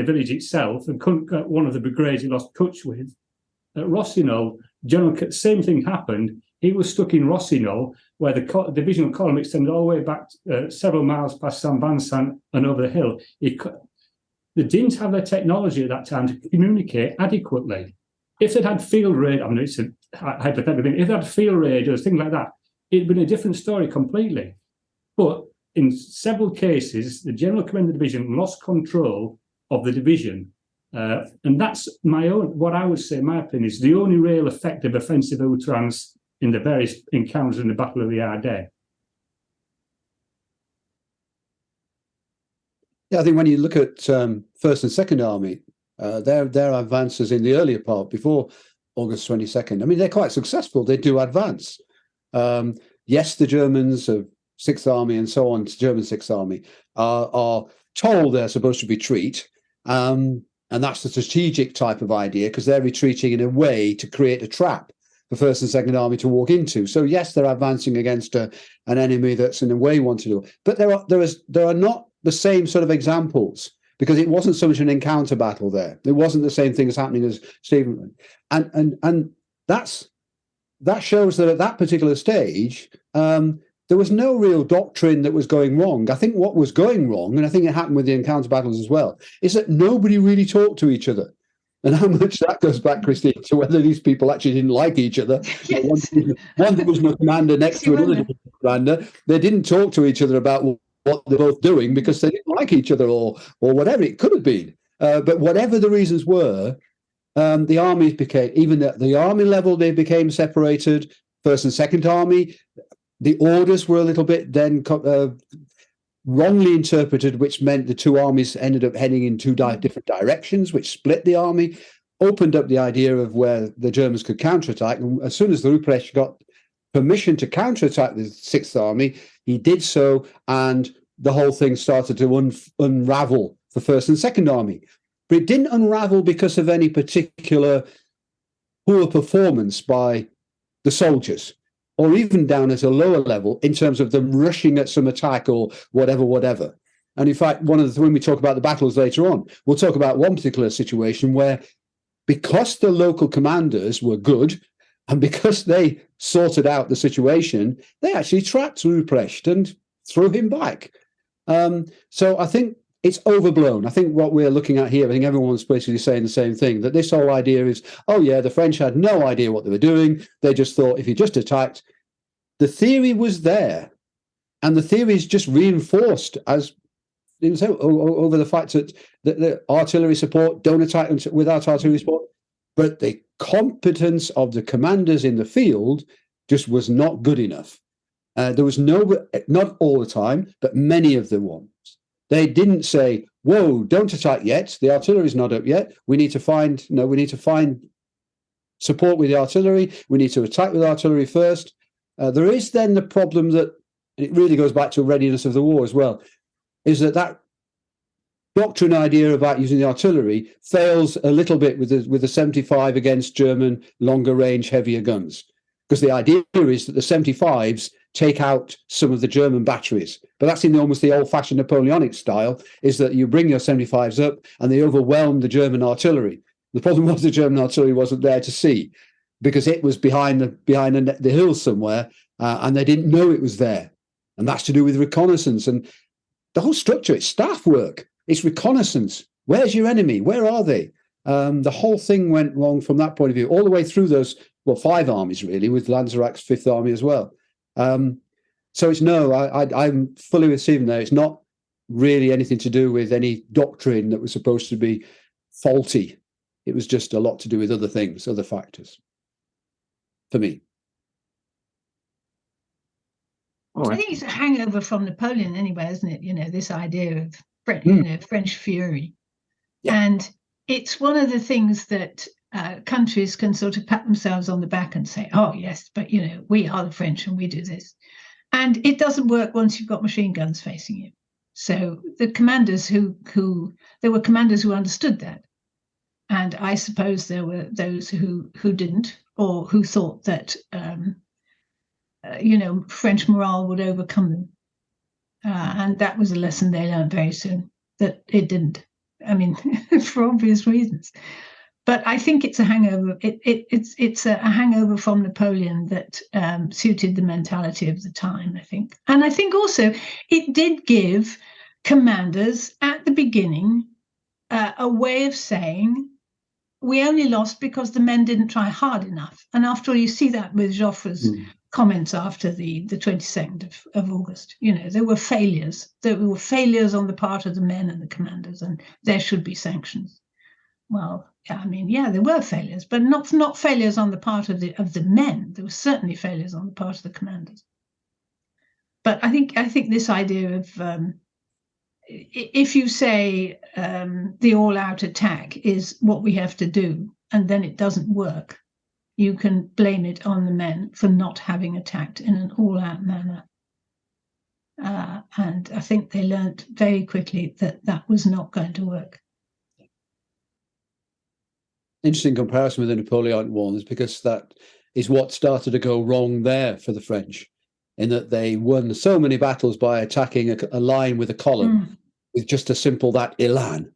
village itself and couldn't get one of the brigades he lost touch with. At Rossignol, same thing happened. He was stuck in Rossignol, where the divisional column extended all the way back several miles past Saint-Vincent and over the hill. They didn't have the technology at that time to communicate adequately. If they'd had field radio, I mean, it's a hypothetical thing, if they had field radios, things like that, it'd been a different story completely. But in several cases, the general command of the division lost control of the division. And that's what I would say, in my opinion, is the only real effective offensive outrance in the various encounters in the Battle of the Ardennes. Yeah, I think when you look at First and Second Army, their advances in the earlier part, before August 22nd, I mean, they're quite successful. They do advance. Yes, the Germans of Sixth Army and so on, German Sixth Army, are told they're supposed to retreat. And that's the strategic type of idea, because they're retreating in a way to create a trap for First and Second Army to walk into. So yes, they're advancing against an enemy that's in a way wanted to do. But there are not the same sort of examples, because it wasn't so much an encounter battle there. It wasn't the same thing as happening as Stephen. And that shows that at that particular stage, there was no real doctrine that was going wrong. I think what was going wrong, and I think it happened with the encounter battles as well, is that nobody really talked to each other. And how much that goes back, Christine, to whether these people actually didn't like each other. Yes. One divisional commander next to another divisional commander, they didn't talk to each other about what they're both doing because they didn't like each other or whatever it could have been. But whatever the reasons were, the armies became, even at the army level, they became separated. First and Second Army, the orders were a little bit then wrongly interpreted, which meant the two armies ended up heading in two different directions, which split the army, opened up the idea of where the Germans could counterattack. And as soon as the Ruprecht got permission to counterattack the Sixth Army, he did so, and the whole thing started to unravel for First and Second Army. But it didn't unravel because of any particular poor performance by the soldiers, or even down at a lower level in terms of them rushing at some attack or whatever. And in fact, when we talk about the battles later on, we'll talk about one particular situation where, because the local commanders were good and because they sorted out the situation, they actually trapped Ruprecht and threw him back. So I think it's overblown. I think what we're looking at here, I think everyone's basically saying the same thing, that this whole idea is, oh yeah, the French had no idea what they were doing. They just thought if you just attacked, the theory was there. And the theory is just reinforced as over the fact that the artillery support, don't attack them without artillery support. But the competence of the commanders in the field just was not good enough. There was not all the time, but many of the ones. They didn't say, whoa, don't attack yet. The artillery's not up yet. We need to find support with the artillery. We need to attack with artillery first. There is then the problem that, and it really goes back to readiness of the war as well, is that doctrine idea about using the artillery fails a little bit with the 75 against German longer range, heavier guns. Because the idea is that the 75s take out some of the German batteries. But that's in almost the old-fashioned Napoleonic style, is that you bring your 75s up and they overwhelm the German artillery. The problem was the German artillery wasn't there to see, because it was behind the hills somewhere, and they didn't know it was there. And that's to do with reconnaissance. And the whole structure, it's staff work. It's reconnaissance. Where's your enemy? Where are they? The whole thing went wrong from that point of view, all the way through those, 5 armies, really, with Lanzerac's 5th Army as well. So it's I'm fully with Stephen there. It's not really anything to do with any doctrine that was supposed to be faulty. It was just a lot to do with other things, other factors, for me. I think it's a hangover from Napoleon anyway, isn't it? This idea of French fury. Yeah. And it's one of the things that countries can sort of pat themselves on the back and say, oh, yes, but, we are the French and we do this. And it doesn't work once you've got machine guns facing you. So the commanders there were commanders who understood that. And I suppose there were those who didn't, or who thought that, French morale would overcome them. And that was a lesson they learned very soon, that it didn't. I mean, for obvious reasons. But I think it's a hangover. It's a hangover from Napoleon that suited the mentality of the time, I think. And I think also it did give commanders at the beginning a way of saying, we only lost because the men didn't try hard enough. And after all, you see that with Joffre's comments after the 22nd of August. There were failures. There were failures on the part of the men and the commanders, and there should be sanctions. Well, there were failures, but not failures on the part of the men. There were certainly failures on the part of the commanders. But I think this idea of if you say the all-out attack is what we have to do, and then it doesn't work, you can blame it on the men for not having attacked in an all-out manner. And I think they learned very quickly that was not going to work. Interesting comparison with the Napoleonic Wars, because that is what started to go wrong there for the French, in that they won so many battles by attacking a line with a column with just a simple élan.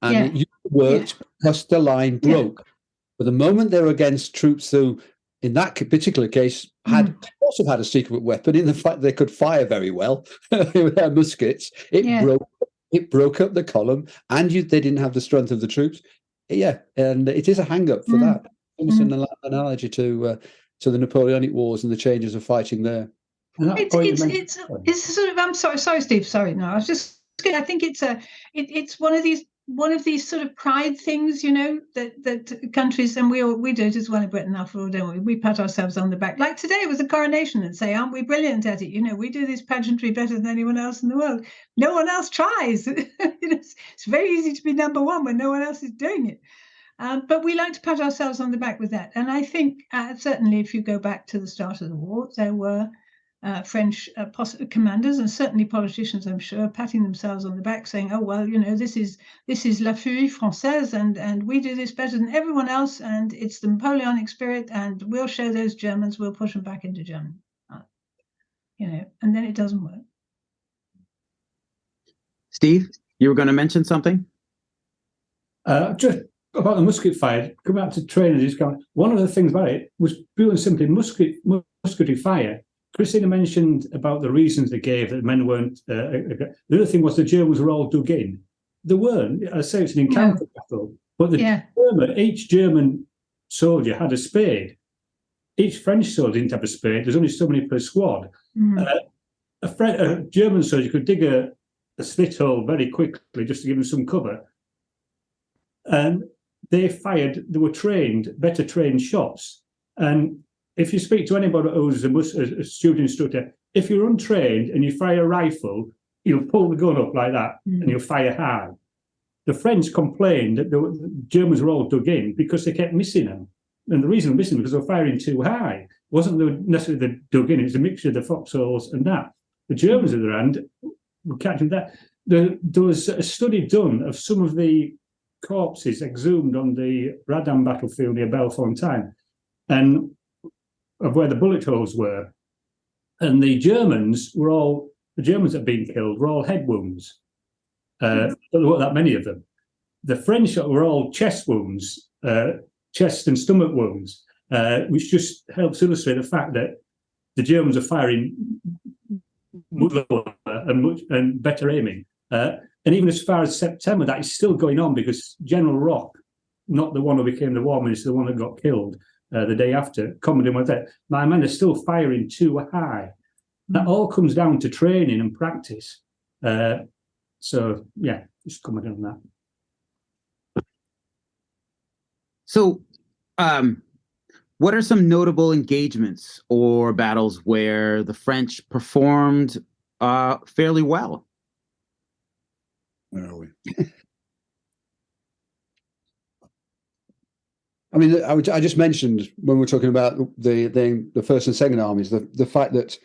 And it worked because the line broke. Yeah. But the moment they were against troops who, in that particular case, had also had a secret weapon in the fact they could fire very well with their muskets, it broke up the column, and they didn't have the strength of the troops. Yeah, and it is a hang-up for that. Almost an analogy to the Napoleonic Wars and the changes of fighting there. It's sort of. I'm sorry, Steve. Sorry, no, I was just. I think it's one of these sort of pride things, that countries, and we do it as well in Britain after all, don't we? We pat ourselves on the back. Like today was a coronation and say, aren't we brilliant at it? We do this pageantry better than anyone else in the world. No one else tries. It's very easy to be number one when no one else is doing it. But we like to pat ourselves on the back with that. And I think certainly if you go back to the start of the war, there were French commanders and certainly politicians, I'm sure, patting themselves on the back, saying, "Oh well, this is la furie française, and we do this better than everyone else, and it's the Napoleonic spirit, and we'll show those Germans, we'll push them back into Germany." And then it doesn't work. Steve, you were going to mention something? Just about the musket fire. Come back to training. One of the things about it was pure and simply musketry fire Christina mentioned about the reasons they gave that men weren't. The other thing was the Germans were all dug in. They weren't. I say it's an encounter battle, but each German soldier had a spade. Each French soldier didn't have a spade. There's only so many per squad. A German soldier could dig a slit hole very quickly just to give them some cover. And they were better trained shots. And if you speak to anybody who's a student instructor, if you're untrained and you fire a rifle, you'll pull the gun up like that and you'll fire high. The French complained that the Germans were all dug in because they kept missing them. And the reason they're missing them was they were firing too high. It wasn't necessarily the dug in, it was a mixture of the foxholes and that. The Germans, on the other hand, were catching that. There was a study done of some of the corpses exhumed on the Verdun battlefield near Bellefontaine, and of where the bullet holes were. And the Germans that had been killed were all head wounds. There weren't that many of them. The French were all chest wounds, chest and stomach wounds, which just helps illustrate the fact that the Germans are firing much lower and better aiming. And even as far as September, that is still going on because General Rock, not the one who became the war minister, the one that got killed the day after, commented with that, my men are still firing too high. That all comes down to training and practice. So, yeah, just commenting on that. So, what are some notable engagements or battles where the French performed fairly well? Where are we? I mean, I just mentioned when we're talking about the first and second armies, the fact that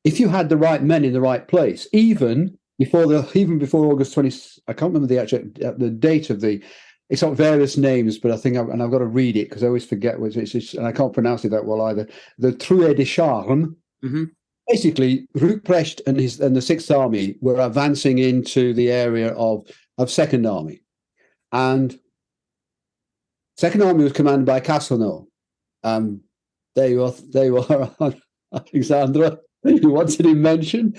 if you had the right men in the right place, even before August 20, I can't remember the date of the. It's got various names, but I think I've got to read it because I always forget what it's and I can't pronounce it that well either. The Trouet de Charme. Mm-hmm. Basically, Ruprecht and the Sixth Army were advancing into the area of Second Army, and Second Army was commanded by Castelnau. There you are, Alexandra. You wanted to mention,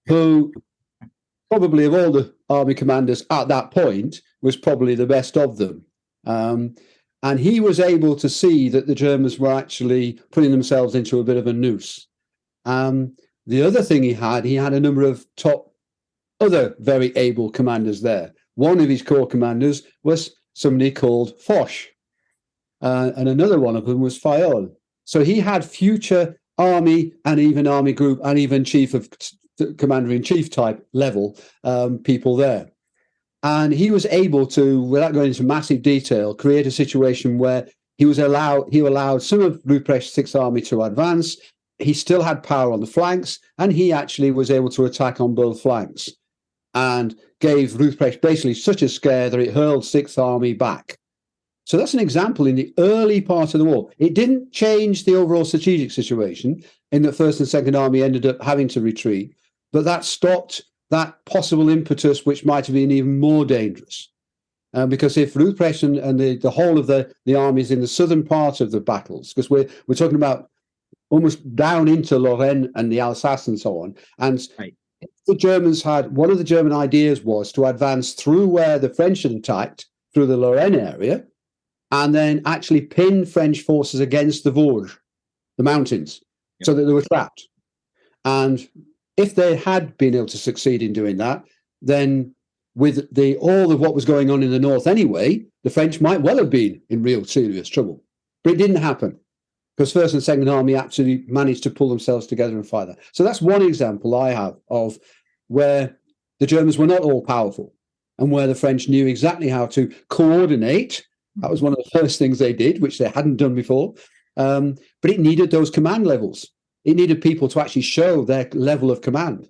who probably of all the army commanders at that point was probably the best of them. And he was able to see that the Germans were actually putting themselves into a bit of a noose. The other thing he had a number of top other very able commanders there. One of his corps commanders was somebody called Foch, and another one of them was Fayolle. So he had future army and even army group and even chief of commander-in-chief type level people there. And he was able to, without going into massive detail, create a situation where he allowed some of Ruprecht's Sixth Army to advance. He still had power on the flanks, and he actually was able to attack on both flanks and gave Ruprecht basically such a scare that it hurled Sixth Army back. So that's an example in the early part of the war. It didn't change the overall strategic situation in that First and Second Army ended up having to retreat, but that stopped that possible impetus, which might have been even more dangerous. Because if Ruprecht and the whole of the armies in the southern part of the battles, because we're talking about almost down into Lorraine and the Alsace and so on. And right. The Germans one of the German ideas was to advance through where the French had attacked, through the Lorraine area, and then actually pin French forces against the Vosges, the mountains, so that they were trapped. And if they had been able to succeed in doing that, then with all of what was going on in the north anyway, the French might well have been in real serious trouble. But it didn't happen, because First and Second Army actually managed to pull themselves together and fight that. So that's one example I have of where the Germans were not all powerful and where the French knew exactly how to coordinate. That was one of the first things they did, which they hadn't done before. But it needed those command levels. It needed people to actually show their level of command.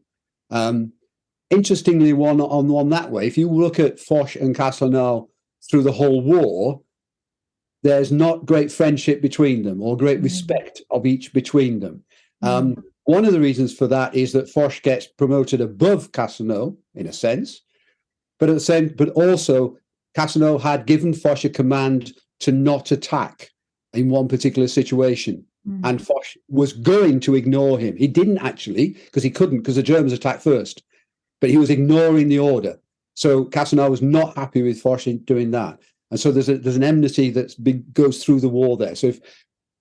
Interestingly, on that way, if you look at Foch and Castelnau through the whole war, there's not great friendship between them or great respect of each between them. One of the reasons for that is that Foch gets promoted above Castelnau, in a sense, but also Castelnau had given Foch a command to not attack in one particular situation. and Foch was going to ignore him. He didn't actually, because he couldn't, because the Germans attacked first. But he was ignoring the order. So Castelnau was not happy with Foch doing that. And so there's an enmity that goes through the war there. So if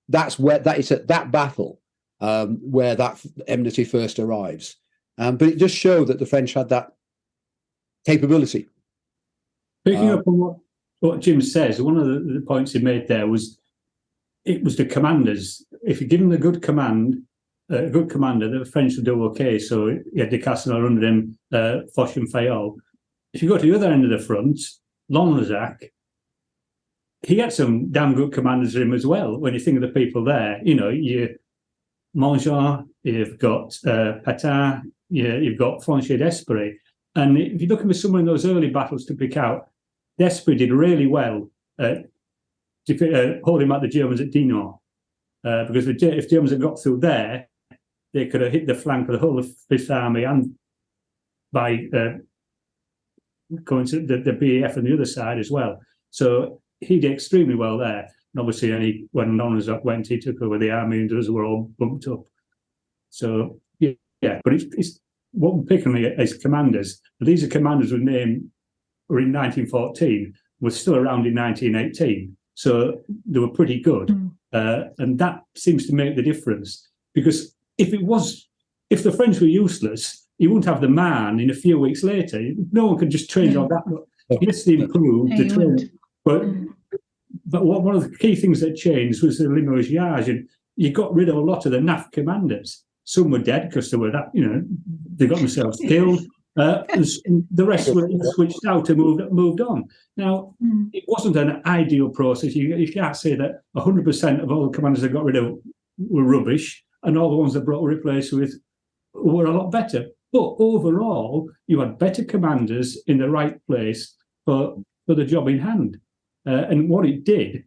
that's where that is at that battle where that enmity first arrives. But it just showed that the French had that capability. Picking up on what Jim says, one of the points he made there was it was the commanders. If you give them a good commander, the French would do okay. So you had de Castelnau under them, Foch and Fayol. If you go to the other end of the front, Lanzac, he had some damn good commanders in him as well. When you think of the people there, you Montjean, you've got Patin, you've got Franchet d'Esprit. And if you're looking for someone in those early battles to pick out, d'Esprit did really well holding back the Germans at Dinant. Because if Germans had got through there, they could have hit the flank of the whole of Fifth Army and by going to the BAF on the other side as well. So he did extremely well there. And obviously, when Lanzac went, he took over the army and those were all bumped up. So, yeah, but it's what we're picking as commanders. But these are commanders were in 1914, were still around in 1918. So they were pretty good. And that seems to make the difference. Because if the French were useless, you wouldn't have the man in a few weeks later. No one could just train on that. Yes, they improved the training. But one of the key things that changed was the limogeage. And you got rid of a lot of the NAF commanders. Some were dead because they were they got themselves killed. And the rest were switched out and moved on. Now, it wasn't an ideal process. You can't say that 100% of all the commanders that got rid of were rubbish, and all the ones that replaced with were a lot better. But overall, you had better commanders in the right place for the job in hand. And what it did,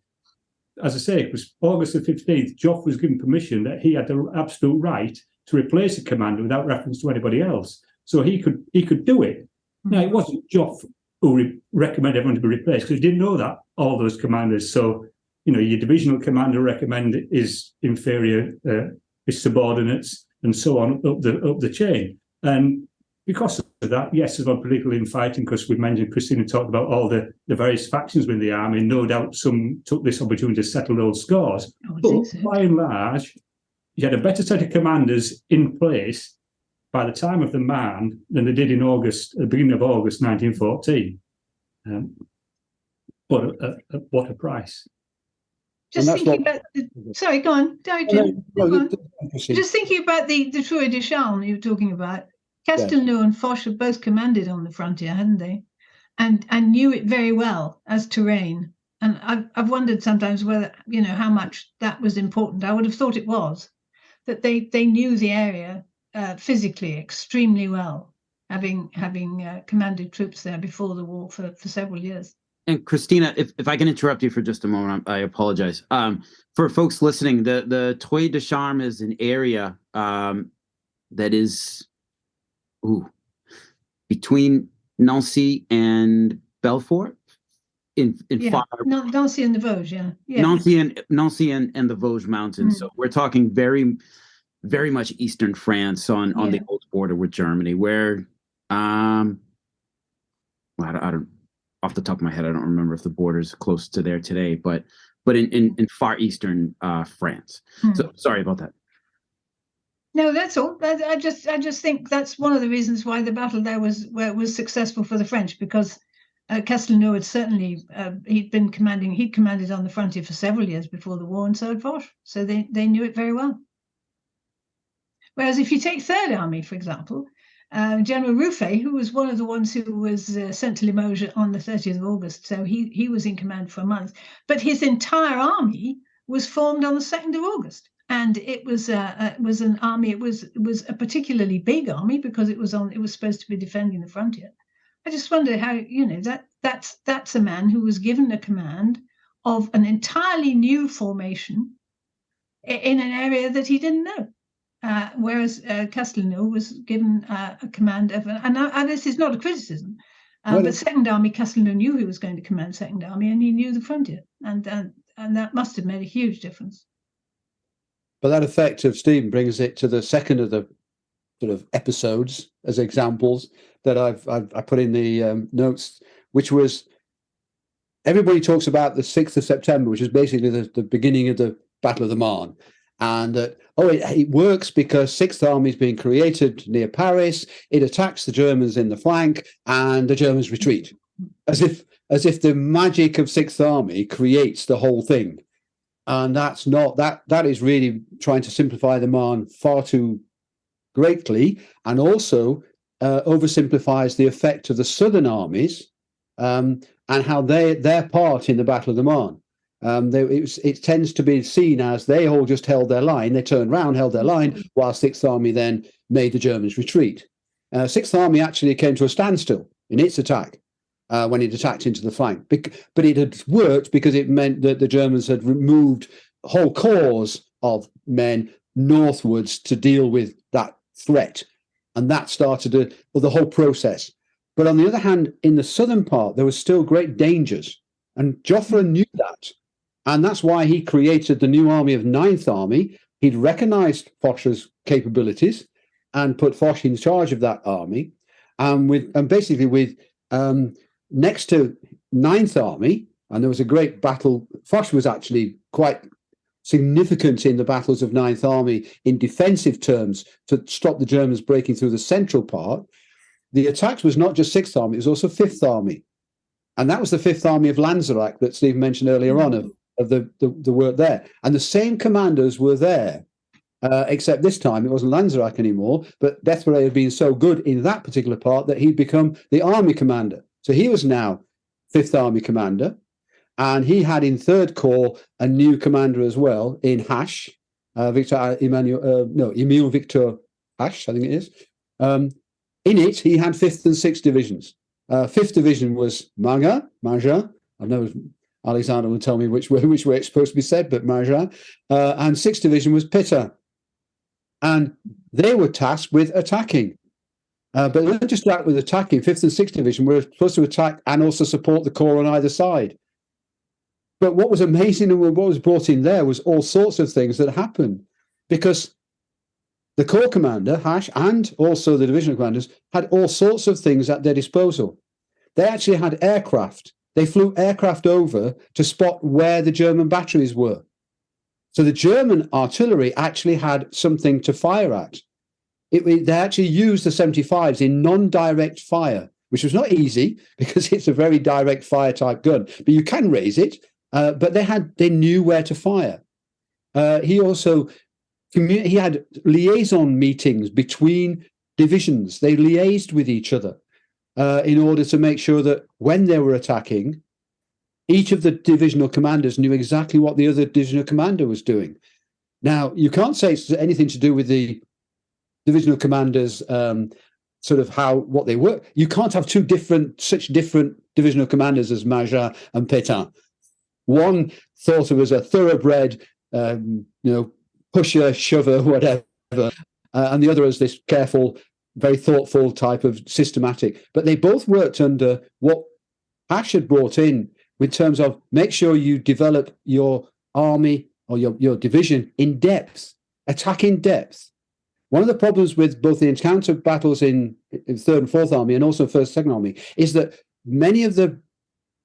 as I say, it was August the 15th, Joffre was given permission that he had the absolute right to replace a commander without reference to anybody else. So he could do it. Now, it wasn't Joffre who recommended everyone to be replaced, because he didn't know that, all those commanders. So, your divisional commander recommend is inferior, his subordinates, and so on up the chain. And because of that, yes, there's a lot of political infighting, because we mentioned, Christina talked about all the various factions within the army. No doubt some took this opportunity to settle old scores. But by and large, you had a better set of commanders in place by the time of the Marne than they did in August, at the beginning of August 1914. But at what a price. Just thinking about sorry, go on. Jim. Just thinking about the Troy de Charme you were talking about. Castelnau and Foch had both commanded on the frontier, hadn't they? And knew it very well as terrain. And I've wondered sometimes whether, how much that was important. I would have thought it was, that they knew the area physically extremely well, having commanded troops there before the war for several years. And Christina, if I can interrupt you for just a moment, I apologize. For folks listening, the Troy de Charme is an area that is between Nancy and Belfort, Nancy and the Vosges, Nancy and the Vosges Mountains. So we're talking very, very much eastern France on the old border with Germany, where I don't off the top of my head, I don't remember if the border is close to there today, but in far eastern France. So sorry about that. No, that's all. I just think that's one of the reasons why the battle there was successful for the French, because Castelnau had certainly he'd commanded on the frontier for several years before the war, and so had Foch. So they knew it very well. Whereas if you take Third Army, for example, General Ruffey, who was one of the ones who was sent to Limoges on the 30th of August, so he was in command for a month, but his entire army was formed on the 2nd of August. And it was an army. It was a particularly big army because it was supposed to be defending the frontier. I just wonder how that's a man who was given a command of an entirely new formation in an area that he didn't know, whereas Castelnau was given a command of and this is not a criticism, but Second Army, Castelnau knew he was going to command Second Army, and he knew the frontier, and that must have made a huge difference. But that effect of Stephen brings it to the second of the sort of episodes as examples that I put in the notes, which was everybody talks about the 6th of September, which is basically the beginning of the Battle of the Marne. And that, it works because 6th Army is being created near Paris. It attacks the Germans in the flank and the Germans retreat. As if the magic of 6th Army creates the whole thing. And that's not, that is really trying to simplify the Marne far too greatly, and also oversimplifies the effect of the southern armies and how their part in the Battle of the Marne. It tends to be seen as they all just held their line, they turned round, held their line, while 6th Army then made the Germans retreat. 6th Army actually came to a standstill in its attack when it attacked into the flank. But it had worked because it meant that the Germans had removed whole corps of men northwards to deal with that threat. And that started the whole process. But on the other hand, in the southern part, there was still great dangers. And Joffre knew that. And that's why he created the new army of 9th Army. He'd recognized Foch's capabilities and put Foch in charge of that army. And basically with next to 9th Army, and there was a great battle. Foch was actually quite significant in the battles of 9th Army in defensive terms to stop the Germans breaking through the central part. The attacks was not just 6th Army, it was also 5th Army. And that was the 5th Army of Lanzerac that Steve mentioned earlier on, of the work there. And the same commanders were there, except this time it wasn't Lanzerac anymore, but Deathray had been so good in that particular part that he'd become the army commander. So he was now 5th Army commander. And he had in 3rd Corps a new commander as well in Hache, Emile Victor Hache, I think it is. In it, he had 5th and 6th divisions. 5th division was Marga. I know Alexander will tell me which way it's supposed to be said, but Marga. And 6th division was Pitta. And they were tasked with attacking. But they weren't just with attacking. 5th and 6th division were supposed to attack and also support the corps on either side. But what was amazing and what was brought in there was all sorts of things that happened, because the corps commander, Hache, and also the divisional commanders had all sorts of things at their disposal. They actually had aircraft. They flew aircraft over to spot where the German batteries were. So the German artillery actually had something to fire at. They actually used the 75s in non-direct fire, which was not easy because it's a very direct fire type gun, but you can raise it. But they knew where to fire. He also he had liaison meetings between divisions. They liaised with each other in order to make sure that when they were attacking, each of the divisional commanders knew exactly what the other divisional commander was doing. Now, you can't say it's anything to do with the divisional commanders, sort of what they were. You can't have such different divisional commanders as Marga and Pétain. One thought of as a thoroughbred, pusher, shover, whatever, and the other as this careful, very thoughtful type of systematic. But they both worked under what Hache had brought in terms of make sure you develop your army or your division in depth, attack in depth. One of the problems with both the encounter battles in 3rd and 4th Army and also 1st, 2nd Army is that many of the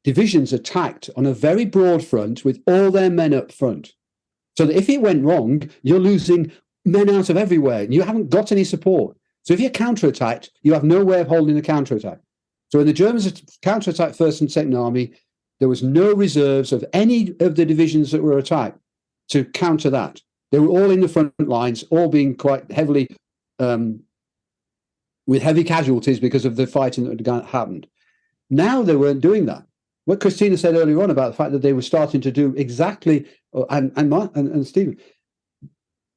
divisions attacked on a very broad front with all their men up front. So that if it went wrong, you're losing men out of everywhere and you haven't got any support. So if you're counterattacked, you have no way of holding the counterattack. So when the Germans counterattacked 1st and 2nd Army, there was no reserves of any of the divisions that were attacked to counter that. They were all in the front lines, all being quite heavily, with heavy casualties because of the fighting that had happened. Now they weren't doing that. What Christina said earlier on about the fact that they were starting to do exactly, and Stephen,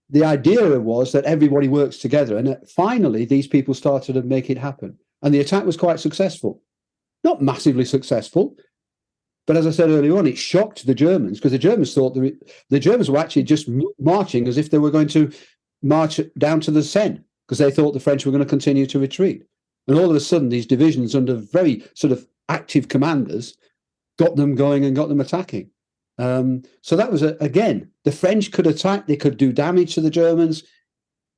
the idea was that everybody works together, and that finally these people started to make it happen. And the attack was quite successful. Not massively successful, but as I said earlier on, it shocked the Germans because the Germans thought the Germans were actually just marching as if they were going to march down to the Seine because they thought the French were going to continue to retreat. And all of a sudden, these divisions under very sort of active commanders got them going and got them attacking. So that was, again, the French could attack, they could do damage to the Germans.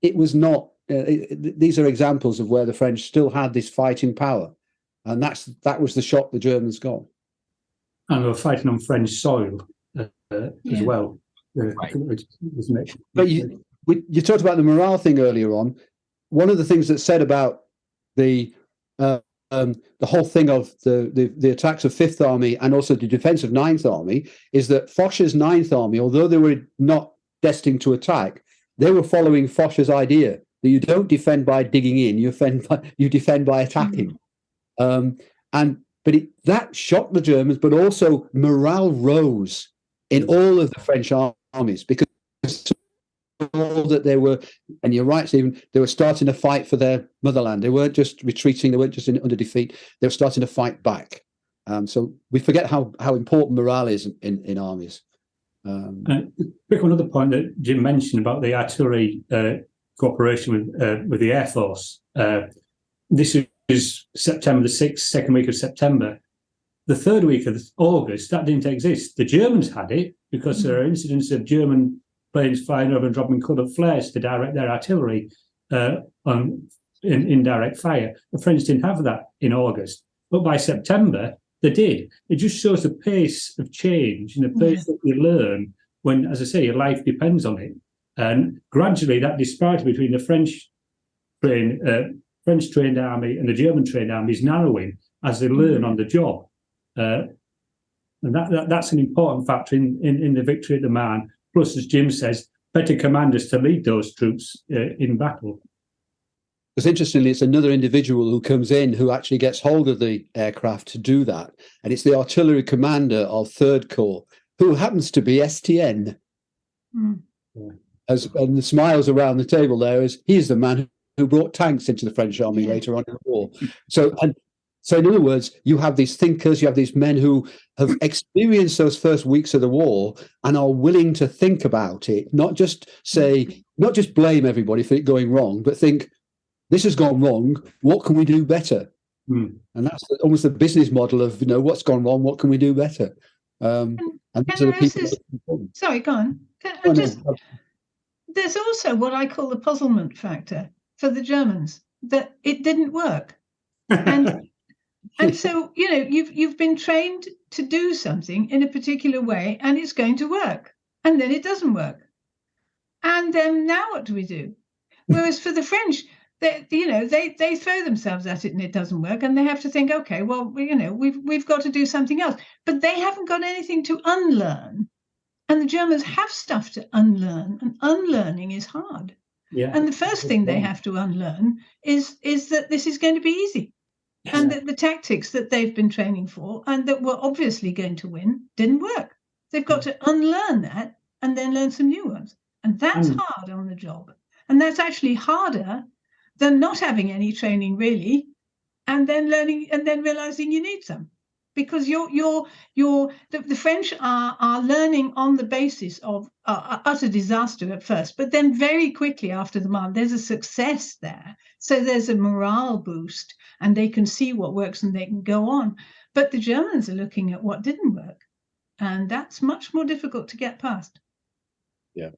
It was not, these are examples of where the French still had this fighting power. And that was the shock the Germans got. And they were fighting on French soil as well. Right. But you talked about the morale thing earlier on. One of the things that's said about the whole thing of the attacks of Fifth Army and also the defense of Ninth Army is that Foch's Ninth Army, although they were not destined to attack, they were following Foch's idea that you don't defend by digging in, you defend by attacking. That shocked the Germans, but also morale rose in all of the French armies because all that they were, and you're right, Stephen, they were starting to fight for their motherland. They weren't just retreating, they weren't just under defeat, they were starting to fight back. So we forget how important morale is in armies. Quick another point that Jim mentioned about the artillery cooperation with the Air Force. This is September the 6th, second week of September. The third week of August, that didn't exist. The Germans had it because there are incidents of German planes flying over and dropping coloured flares to direct their artillery on indirect fire. The French didn't have that in August, but by September they did. It just shows the pace of change and the pace that you learn when, as I say, your life depends on it. And gradually, that disparity between the French trained army and the German trained army is narrowing as they learn on the job. And that's an important factor in the victory at the Marne. Plus, as Jim says, better commanders to lead those troops in battle. Because interestingly, it's another individual who comes in who actually gets hold of the aircraft to do that. And it's the artillery commander of Third Corps, who happens to be STN. And the smiles around the table there is he's the man who brought tanks into the French army later on in the war. So in other words, you have these thinkers, you have these men who have experienced those first weeks of the war and are willing to think about it, not just blame everybody for it going wrong, but think, this has gone wrong, what can we do better? And that's almost the business model of, what's gone wrong, what can we do better? And these are the people. Sorry, go on. There's also what I call the puzzlement factor for the Germans, that it didn't work. And so, you've been trained to do something in a particular way and it's going to work. And then it doesn't work. And then now what do we do? Whereas for the French, they throw themselves at it and it doesn't work. And they have to think, okay, well, we've got to do something else. But they haven't got anything to unlearn. And the Germans have stuff to unlearn. And unlearning is hard. Yeah. And the first thing they have to unlearn is that this is going to be easy. And that the tactics that they've been training for and that were obviously going to win didn't work. They've got to unlearn that and then learn some new ones. And that's hard on the job. And that's actually harder than not having any training really, and then learning and then realizing you need some. Because the French are learning on the basis of utter disaster at first, but then very quickly after the Marne, there's a success there. So there's a morale boost and they can see what works and they can go on. But the Germans are looking at what didn't work. And that's much more difficult to get past. Yeah.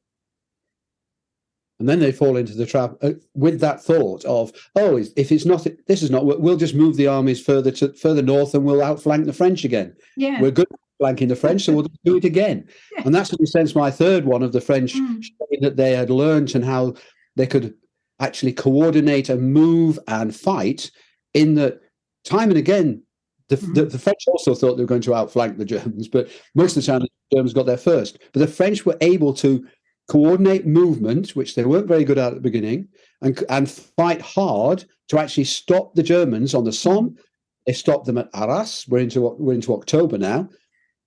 And then they fall into the trap with that thought of, if this is not, we'll just move the armies further north and we'll outflank the French again. Yeah. We're good at flanking the French, so we'll do it again. Yeah. And that's, in a sense, my third one of the French showing that they had learned and how they could actually coordinate and move and fight in that time and again, the French also thought they were going to outflank the Germans, but most of the time the Germans got there first. But the French were able to coordinate movement, which they weren't very good at the beginning, and fight hard to actually stop the Germans on the Somme. They stopped them at Arras. We're into October now,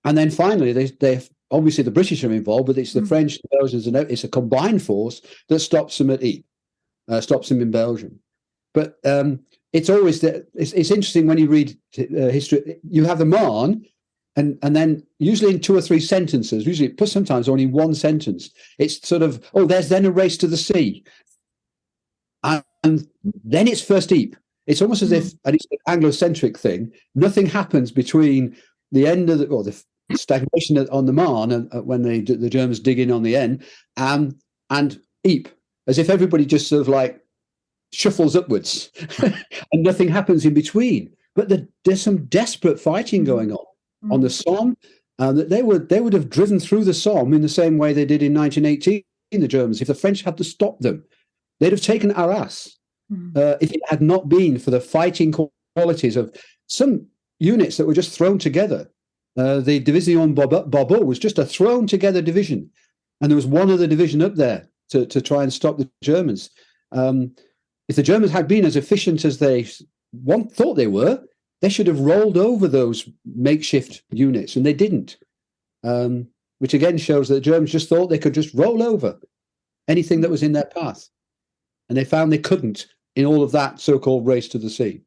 and then finally they obviously the British are involved, but it's the French, the Belgians, and it's a combined force that stops them at Ypres, stops them in Belgium. But it's always it's interesting when you read history. You have the Marne. And then usually in 2 or 3 sentences, plus sometimes only one sentence, it's sort of, there's then a race to the sea. And then it's first Ypres. It's almost as if, and it's an Anglo-centric thing, nothing happens between the end of stagnation on the Marne when the Germans dig in on the end, and Ypres, as if everybody just sort of like shuffles upwards and nothing happens in between. But there's some desperate fighting going on the Somme. That they would have driven through the Somme in the same way they did in 1918. The Germans, if the French had to stop them, they'd have taken Arras. If it had not been for the fighting qualities of some units that were just thrown together. The Division Barbot was just a thrown together division, and there was one other division up there to try and stop the Germans. If the Germans had been as efficient as they thought they were, they should have rolled over those makeshift units, and they didn't. Which again shows that the Germans just thought they could just roll over anything that was in their path. And they found they couldn't in all of that so-called race to the sea,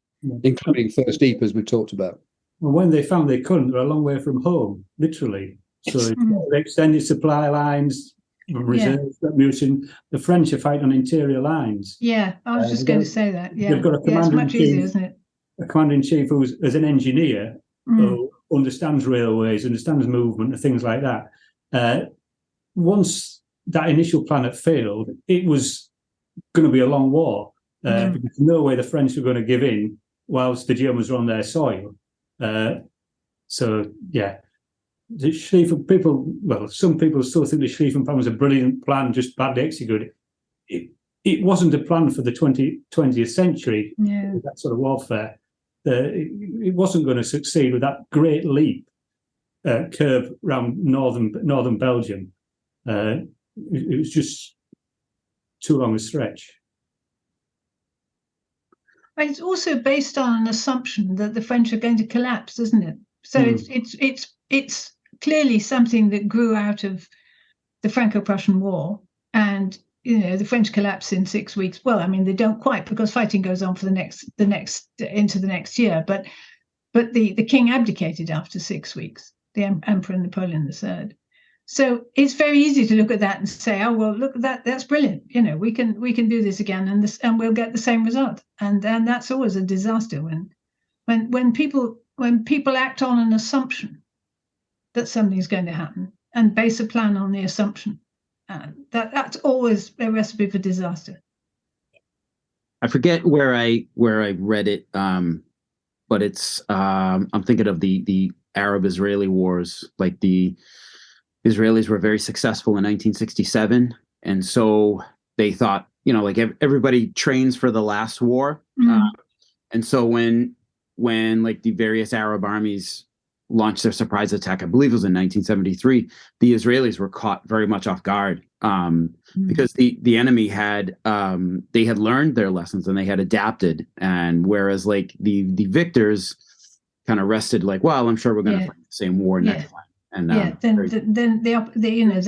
including First Ypres, as we talked about. Well, when they found they couldn't, they're a long way from home, literally. So they extended supply lines, reserves, mutation. The French are fighting on interior lines. Yeah, I was just going to say that. Yeah, they've got a commander it's much easier, isn't it? A commander-in-chief who's as an engineer who understands railways, understands movement, and things like that. Once that initial plan had failed, it was going to be a long war. Because there's no way the French were going to give in whilst the Germans were on their soil. So, yeah. The Schlieffen people, well, some people still think the Schlieffen plan was a brilliant plan, just badly executed. It wasn't a plan for the 20th century, that sort of warfare. It wasn't going to succeed with that great leap curve around northern Belgium. It was just too long a stretch. But it's also based on an assumption that the French are going to collapse, isn't it? So it's clearly something that grew out of the Franco-Prussian War, and the French collapse in 6 weeks. Well, I mean, they don't quite, because fighting goes on for the next into the next year. But the king abdicated after 6 weeks, the Emperor Napoleon III. So it's very easy to look at that and say, oh well, look at that, that's brilliant. We can do this again, and we'll get the same result. And that's always a disaster when people act on an assumption that something's going to happen and base a plan on the assumption. That's always a recipe for disaster. I forget where I read it, but it's I'm thinking of the Arab-Israeli wars. Like the Israelis were very successful in 1967, and so they thought, like everybody trains for the last war, and so when like the various Arab armies launched their surprise attack, I believe it was in 1973, the Israelis were caught very much off guard because the enemy had they had learned their lessons and they had adapted, and whereas like the victors kind of rested like, well, I'm sure we're going to fight the same war next time. And then they're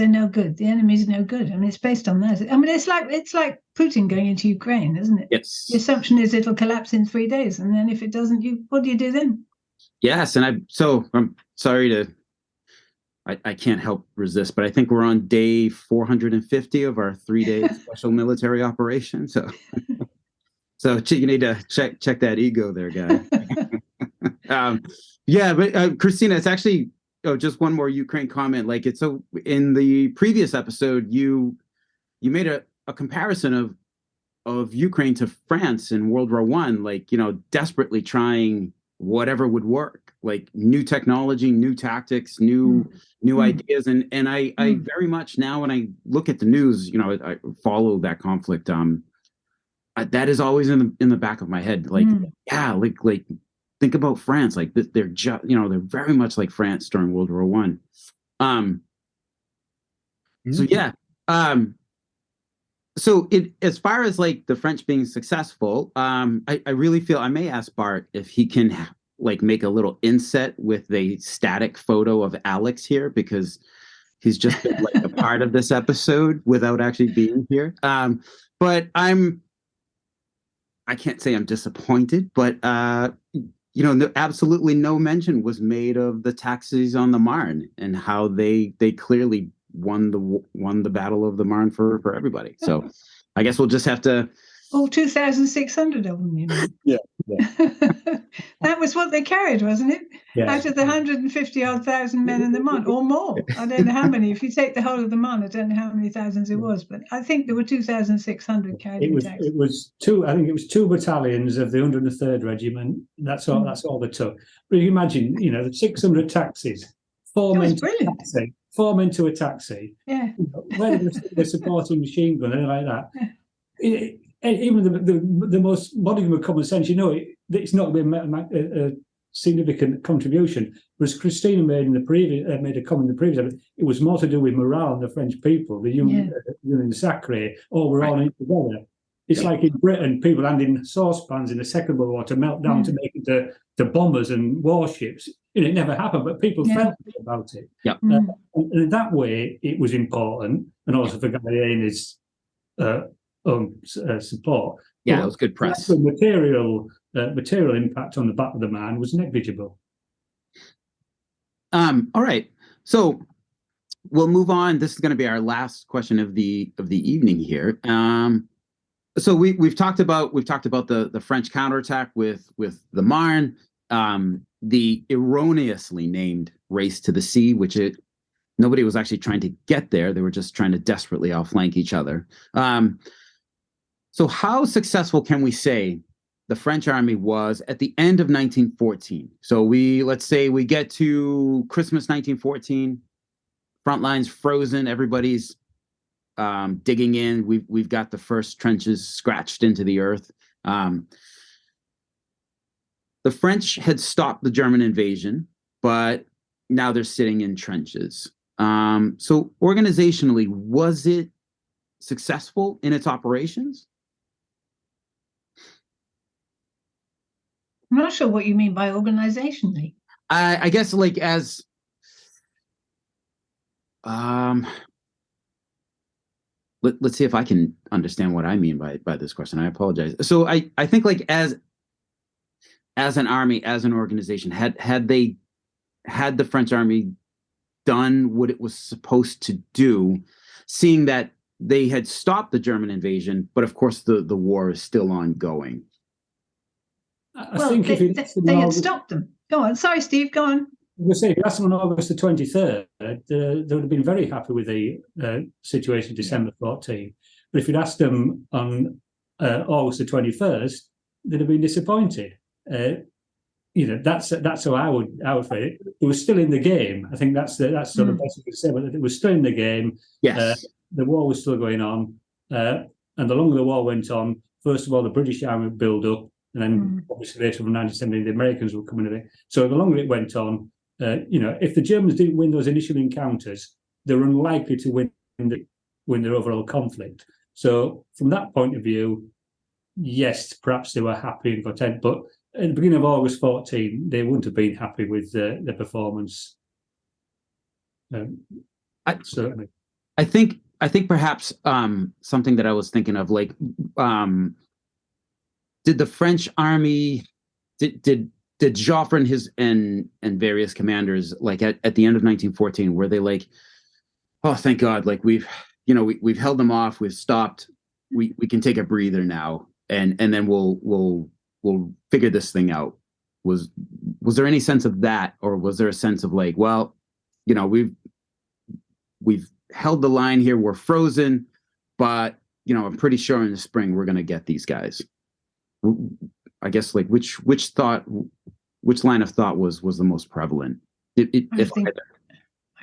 no good. The enemy's no good. I mean, it's based on that. I mean, it's like Putin going into Ukraine, isn't it? Yes. The assumption is it'll collapse in 3 days, and then if it doesn't, what do you do then? Yes, and I'm sorry I can't help resist, but I think we're on day 450 of our 3-day special military operation. So you need to check that ego there, guy. But Christina, it's actually just one more Ukraine comment. Like it's so in the previous episode, you made a comparison of Ukraine to France in World War I, like desperately trying whatever would work, like new technology, new tactics, new ideas, and I very much now when I look at the news, I follow that conflict. That is always in the back of my head, like like think about France, like they're just they're very much like France during World War I. So yeah. So as far as like the French being successful, I really feel I may ask Bart if he can like make a little inset with a static photo of Alex here, because he's just been like a part of this episode without actually being here. But I can't say I'm disappointed, but absolutely no mention was made of the taxis on the Marne and how they clearly won the Battle of the Marne for everybody. So I guess we'll just have to All 2,600 of them, you mean? Yeah. That was what they carried, wasn't it? Yeah. Out of the 150-odd thousand men in the Marne, or more. I don't know how many. If you take the whole of the Marne, I don't know how many thousands it was, but I think there were 2,600 carried in tanks. It was two. I think it was 2 battalions of the 103rd Regiment. That's all. That's all they took. But you imagine, the 600 taxis, 4 men to a taxi, 4 men to a taxi. Yeah. Where they're supporting machine gun and like that. Yeah. Even the most modicum of common sense, it's not going to be a significant contribution. Whereas Christina made a comment in the previous episode, it was more to do with morale and the French people, the Union Sacré, we're all in it together. It's like in Britain, people handing saucepans in the Second World War to melt down to make it to bombers and warships. It never happened, but people felt about it. Yeah. And in that way, it was important, and also for Gallieni's support. Yeah, that was good press. The material impact on the Battle of the Marne was negligible. All right, so we'll move on. This is going to be our last question of the evening here. So we've talked about the French counterattack with the Marne, the erroneously named Race to the Sea, which nobody was actually trying to get there. They were just trying to desperately outflank each other. So how successful can we say the French army was at the end of 1914? So let's say we get to Christmas 1914, front lines frozen, everybody's digging in. We've got the first trenches scratched into the earth. The French had stopped the German invasion, but now they're sitting in trenches. So organizationally, was it successful in its operations? I'm not sure what you mean by organizationally. I guess like as let's see if I can understand what I mean by this question. I apologize. So I think like as an army, as an organization, had the French army done what it was supposed to do, seeing that they had stopped the German invasion, but of course the war is still ongoing. I think they had stopped them. Go on. Sorry, Steve, go on. I was saying, if you asked them on August the 23rd, they would have been very happy with the situation December 14. But if you'd asked them on August the 21st, they'd have been disappointed. That's how I would phrase it. It was still in the game. I think that's sort of best you could say, but it was still in the game. Yes. The war was still going on. And the longer the war went on, first of all, the British army would build up. And then obviously later from 1970, the Americans would come in a bit. So the longer it went on, if the Germans didn't win those initial encounters, they were unlikely to win their overall conflict. So from that point of view, yes, perhaps they were happy and content. But at the beginning of August 14, they wouldn't have been happy with the performance. Certainly. I think perhaps something that I was thinking of, like, did the French army, did Joffre and various commanders, like at the end of 1914, were they like, oh, thank God, like we've held them off, we've stopped, we can take a breather now, and then we'll figure this thing out? Was there any sense of that, or was there a sense of like, well, we've held the line here, we're frozen, but I'm pretty sure in the spring we're going to get these guys? I guess like which line of thought was the most prevalent? I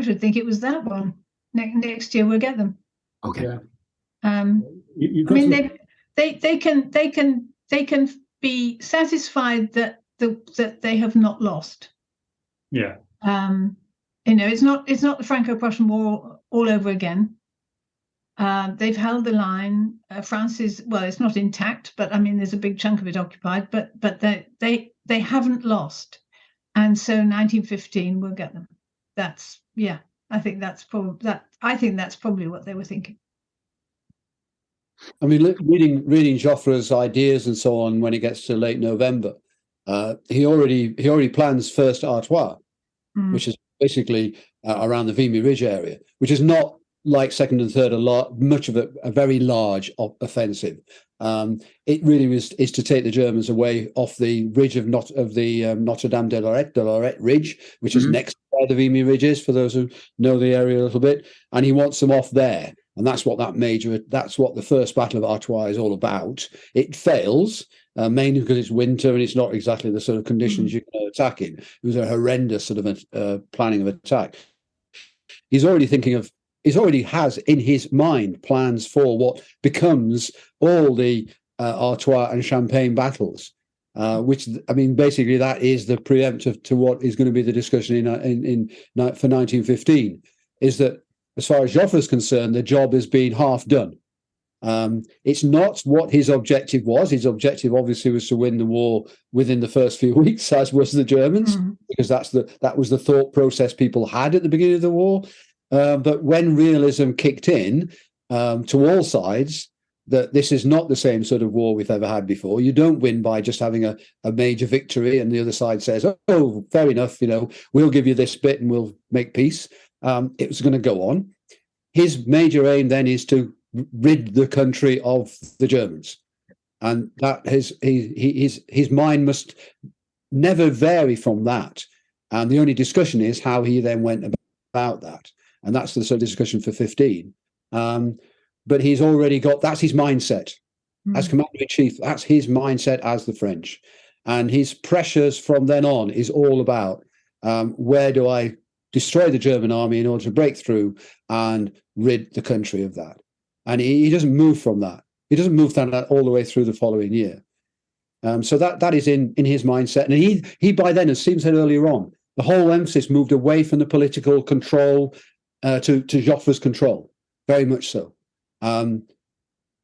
should think it was that one. Next year we'll get them. Okay. Yeah. I mean, they can be satisfied that they have not lost. Yeah. It's not the Franco-Prussian War all over again. They've held the line. France is, well, it's not intact, but I mean, there's a big chunk of it occupied. But they haven't lost, and so 1915 will get them. I think that's probably what they were thinking. I mean, reading Joffre's ideas and so on when it gets to late November, he already plans first Artois, which is basically around the Vimy Ridge area, which is not like second and third, much of a very large offensive. It really is to take the Germans away off the ridge of Notre Dame de Lorette Ridge, which is next to where the Vimy Ridge is, for those who know the area a little bit, and he wants them off there. And that's what the first Battle of Artois is all about. It fails, mainly because it's winter and it's not exactly the sort of conditions you can attack in. It was a horrendous sort of planning of attack. He already has in his mind plans for what becomes all the Artois and Champagne battles, which, I mean, basically that is the preemptive to what is going to be the discussion for 1915, is that as far as Joffre is concerned, the job has been half done. It's not what his objective was. His objective obviously was to win the war within the first few weeks, as was the Germans, because that was the thought process people had at the beginning of the war. But when realism kicked in to all sides, that this is not the same sort of war we've ever had before. You don't win by just having a major victory and the other side says, oh, fair enough, we'll give you this bit and we'll make peace. It was going to go on. His major aim then is to rid the country of the Germans, and that his mind must never vary from that. And the only discussion is how he then went about that, and that's the sort of discussion for 15. But he's already that's his mindset as commander-in-chief. That's his mindset as the French, and his pressures from then on is all about where do I destroy the German army in order to break through and rid the country of that. And he doesn't move from that. He doesn't move that all the way through the following year. So that is in his mindset. And he by then, as Steve said earlier on, the whole emphasis moved away from the political control to Joffre's control, very much so,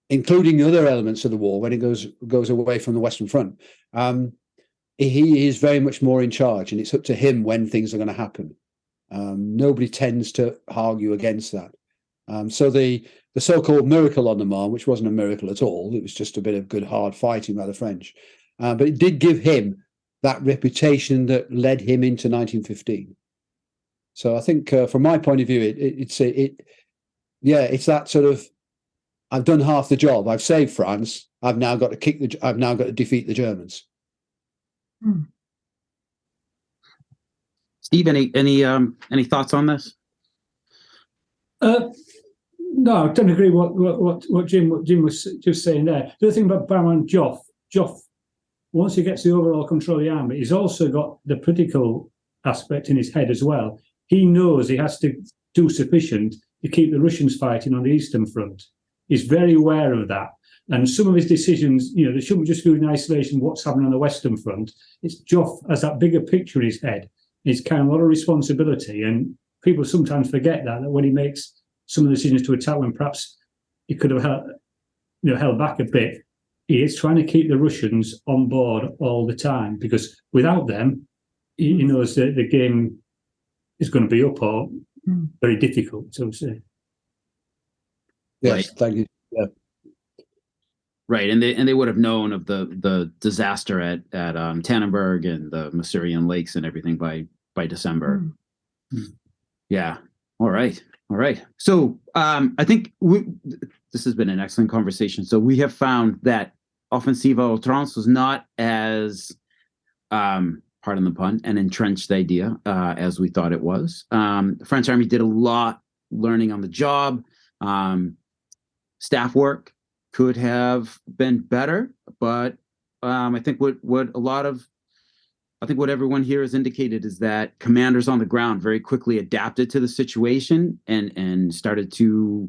including the other elements of the war when it goes away from the Western Front. He is very much more in charge, and it's up to him when things are going to happen. Nobody tends to argue against that. So the so-called miracle on the Marne, which wasn't a miracle at all, it was just a bit of good hard fighting by the French, but it did give him that reputation that led him into 1915. So I think, from my point of view, it's that sort of, I've done half the job. I've saved France. I've now got to defeat the Germans. Steve, any thoughts on this? No, I don't agree what Jim was just saying there. The other thing about Baron Joff, once he gets the overall control of the army, he's also got the political aspect in his head as well. He knows he has to do sufficient to keep the Russians fighting on the Eastern Front. He's very aware of that. And some of his decisions, they shouldn't just go in isolation what's happening on the Western Front. It's Joff has that bigger picture in his head. He's carrying a lot of responsibility, and people sometimes forget that when he makes some of the decisions to attack, when perhaps he could have held back a bit, he is trying to keep the Russians on board all the time, because without them, he knows that the game is going to be up or very difficult, so to say. Yes, right. Thank you. Yeah. Right, and they would have known of the disaster at Tannenberg and the Masurian Lakes and everything by December. Yeah. All right. So I think this has been an excellent conversation. So we have found that Offensive Outrance was not as, pardon the pun, an entrenched idea as we thought it was. The French army did a lot learning on the job. Staff work could have been better, but I think what everyone here has indicated is that commanders on the ground very quickly adapted to the situation and started to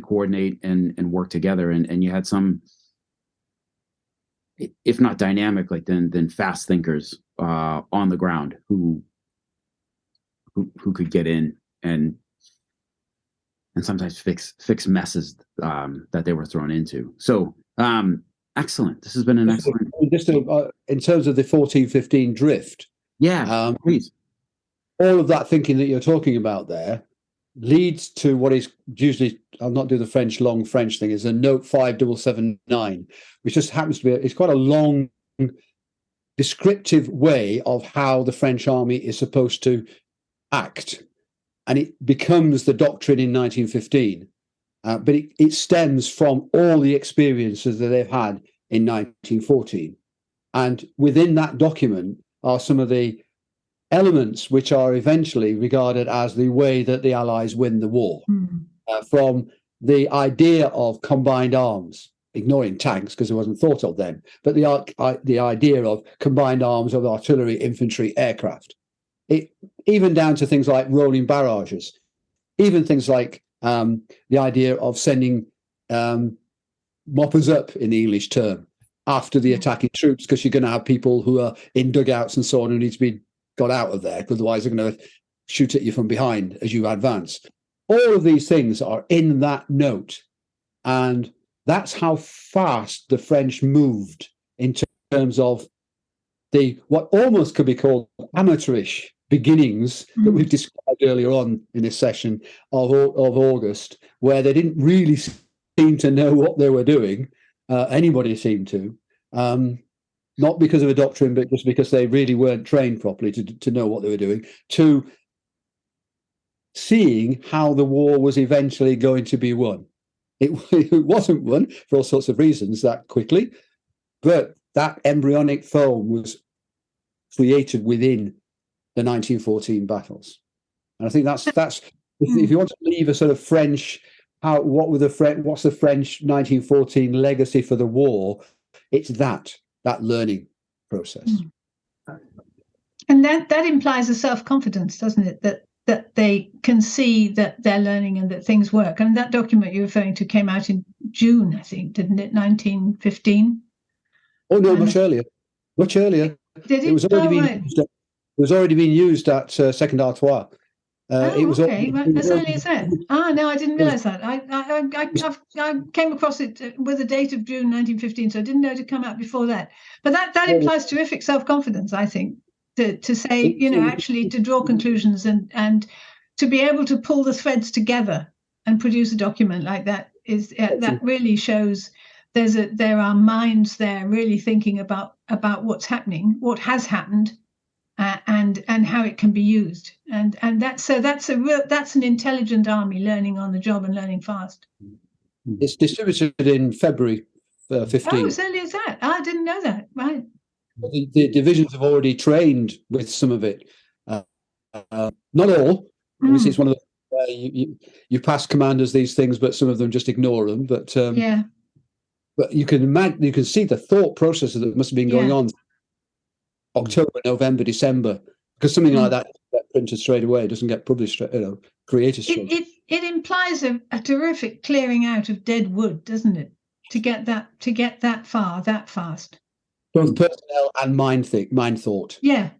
coordinate and work together, and you had some, if not dynamic, then fast thinkers on the ground who could get in and sometimes fix messes that they were thrown into. So excellent. This has been an excellent. Just in terms of the 14-15 drift. Yeah, please. All of that thinking that you're talking about there leads to what is usually, I'll not do the long French thing, is a note 5779, which just happens to be, it's quite a long descriptive way of how the French army is supposed to act. and it becomes the doctrine in 1915. But it stems from all the experiences that they've had in 1914. And within that document are some of the elements which are eventually regarded as the way that the Allies win the war. From the idea of combined arms, ignoring tanks because it wasn't thought of then, but the idea of combined arms of artillery, infantry, aircraft, even down to things like rolling barrages, even things like the idea of sending moppers up, in the English term, after the attacking troops, because you're going to have people who are in dugouts and so on who need to be got out of there, because otherwise they're going to shoot at you from behind as you advance. All of these things are in that note, and that's how fast the French moved in terms of what almost could be called amateurish beginnings that we've described earlier on in this session of August, where they didn't really seem to know what they were doing. Anybody seemed to, not because of a doctrine, but just because they really weren't trained properly to know what they were doing, to seeing how the war was eventually going to be won. It wasn't won for all sorts of reasons that quickly, but that embryonic foam was created within the 1914 battles. And I think that's if you want to leave a sort of French, what's the French 1914 legacy for the war? It's that learning process. And that implies a self-confidence, doesn't it? That they can see that they're learning and that things work. And that document you're referring to came out in June, I think, didn't it? 1915. Oh no, much earlier. Much earlier. Did it? It was already being used at Second Artois. It was okay. As early as that. No, I didn't realise that. I came across it with a date of June 1915, so I didn't know it had come out before that. But that implies terrific self-confidence, I think, to say, actually to draw conclusions and to be able to pull the threads together and produce a document like that that really shows there are minds there really thinking about what's happening, what has happened, and how it can be used, and that's an intelligent army learning on the job and learning fast. It's distributed in February 15. Oh, as early as that? I didn't know that. Right. The divisions have already trained with some of it. Not all. Obviously, it's one of the you pass commanders these things, but some of them just ignore them. But but you can imagine, you can see the thought process that must have been going on October, November, December, because something like that doesn't get printed straight away, doesn't get published, created straight. It implies a terrific clearing out of dead wood, doesn't it? To get that far, that fast. Both personnel and mind thought. Yeah.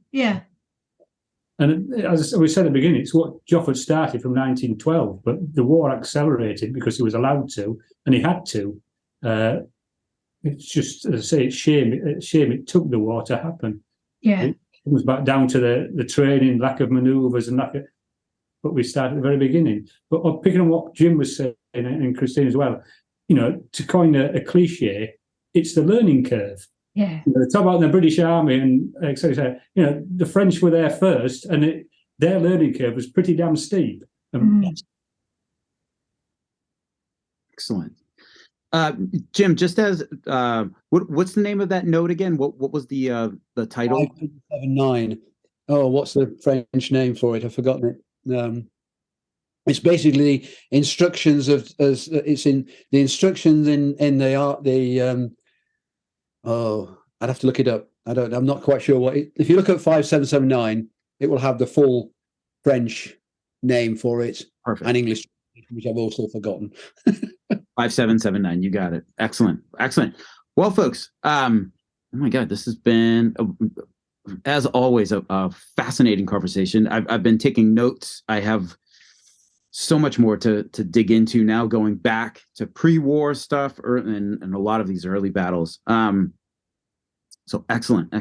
And as we said at the beginning, it's what Joffrey started from 1912, but the war accelerated because he was allowed to, and he had to. It's just, as I say, it's shame it took the war to happen. Yeah. It comes back down to the training, lack of manoeuvres, and but we started at the very beginning. But picking on what Jim was saying, and Christine as well, to coin a cliche, it's the learning curve. Yeah. Talk about the British Army and etc. The French were there first, and their learning curve was pretty damn steep. Excellent. Jim, just as what's the name of that note again? What was the title? 579. Oh, what's the French name for it? I've forgotten it. It's basically instructions it's in the instructions in the I'd have to look it up. I'm not quite sure what if you look at 5779, it will have the full French name for it. Perfect. And English, which I've also forgotten. 5779, you got it. Excellent. Well, folks, oh my God, this has been as always a fascinating conversation. I've been taking notes. I have so much more to dig into now, going back to pre-war stuff and a lot of these early battles. So excellent.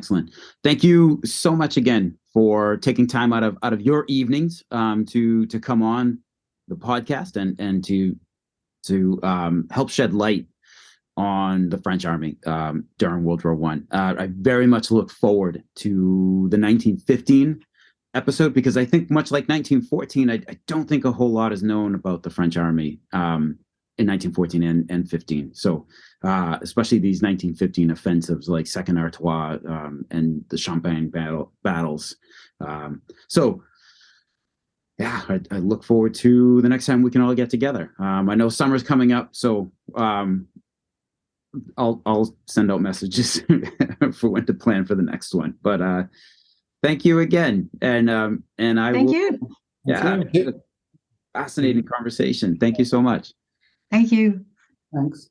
Thank you so much again for taking time out of your evenings to come on the podcast and to help shed light on the French army during World War I. I very much look forward to the 1915 episode because I think much like 1914, I don't think a whole lot is known about the French army in 1914 and 15. So especially these 1915 offensives like Second Artois and the Champagne battles. So yeah, I look forward to the next time we can all get together. I know summer's coming up, so I'll send out messages for when to plan for the next one. But thank you again, and I Thank will. you. Yeah, fascinating conversation. Thank you so much. Thank you. Thanks.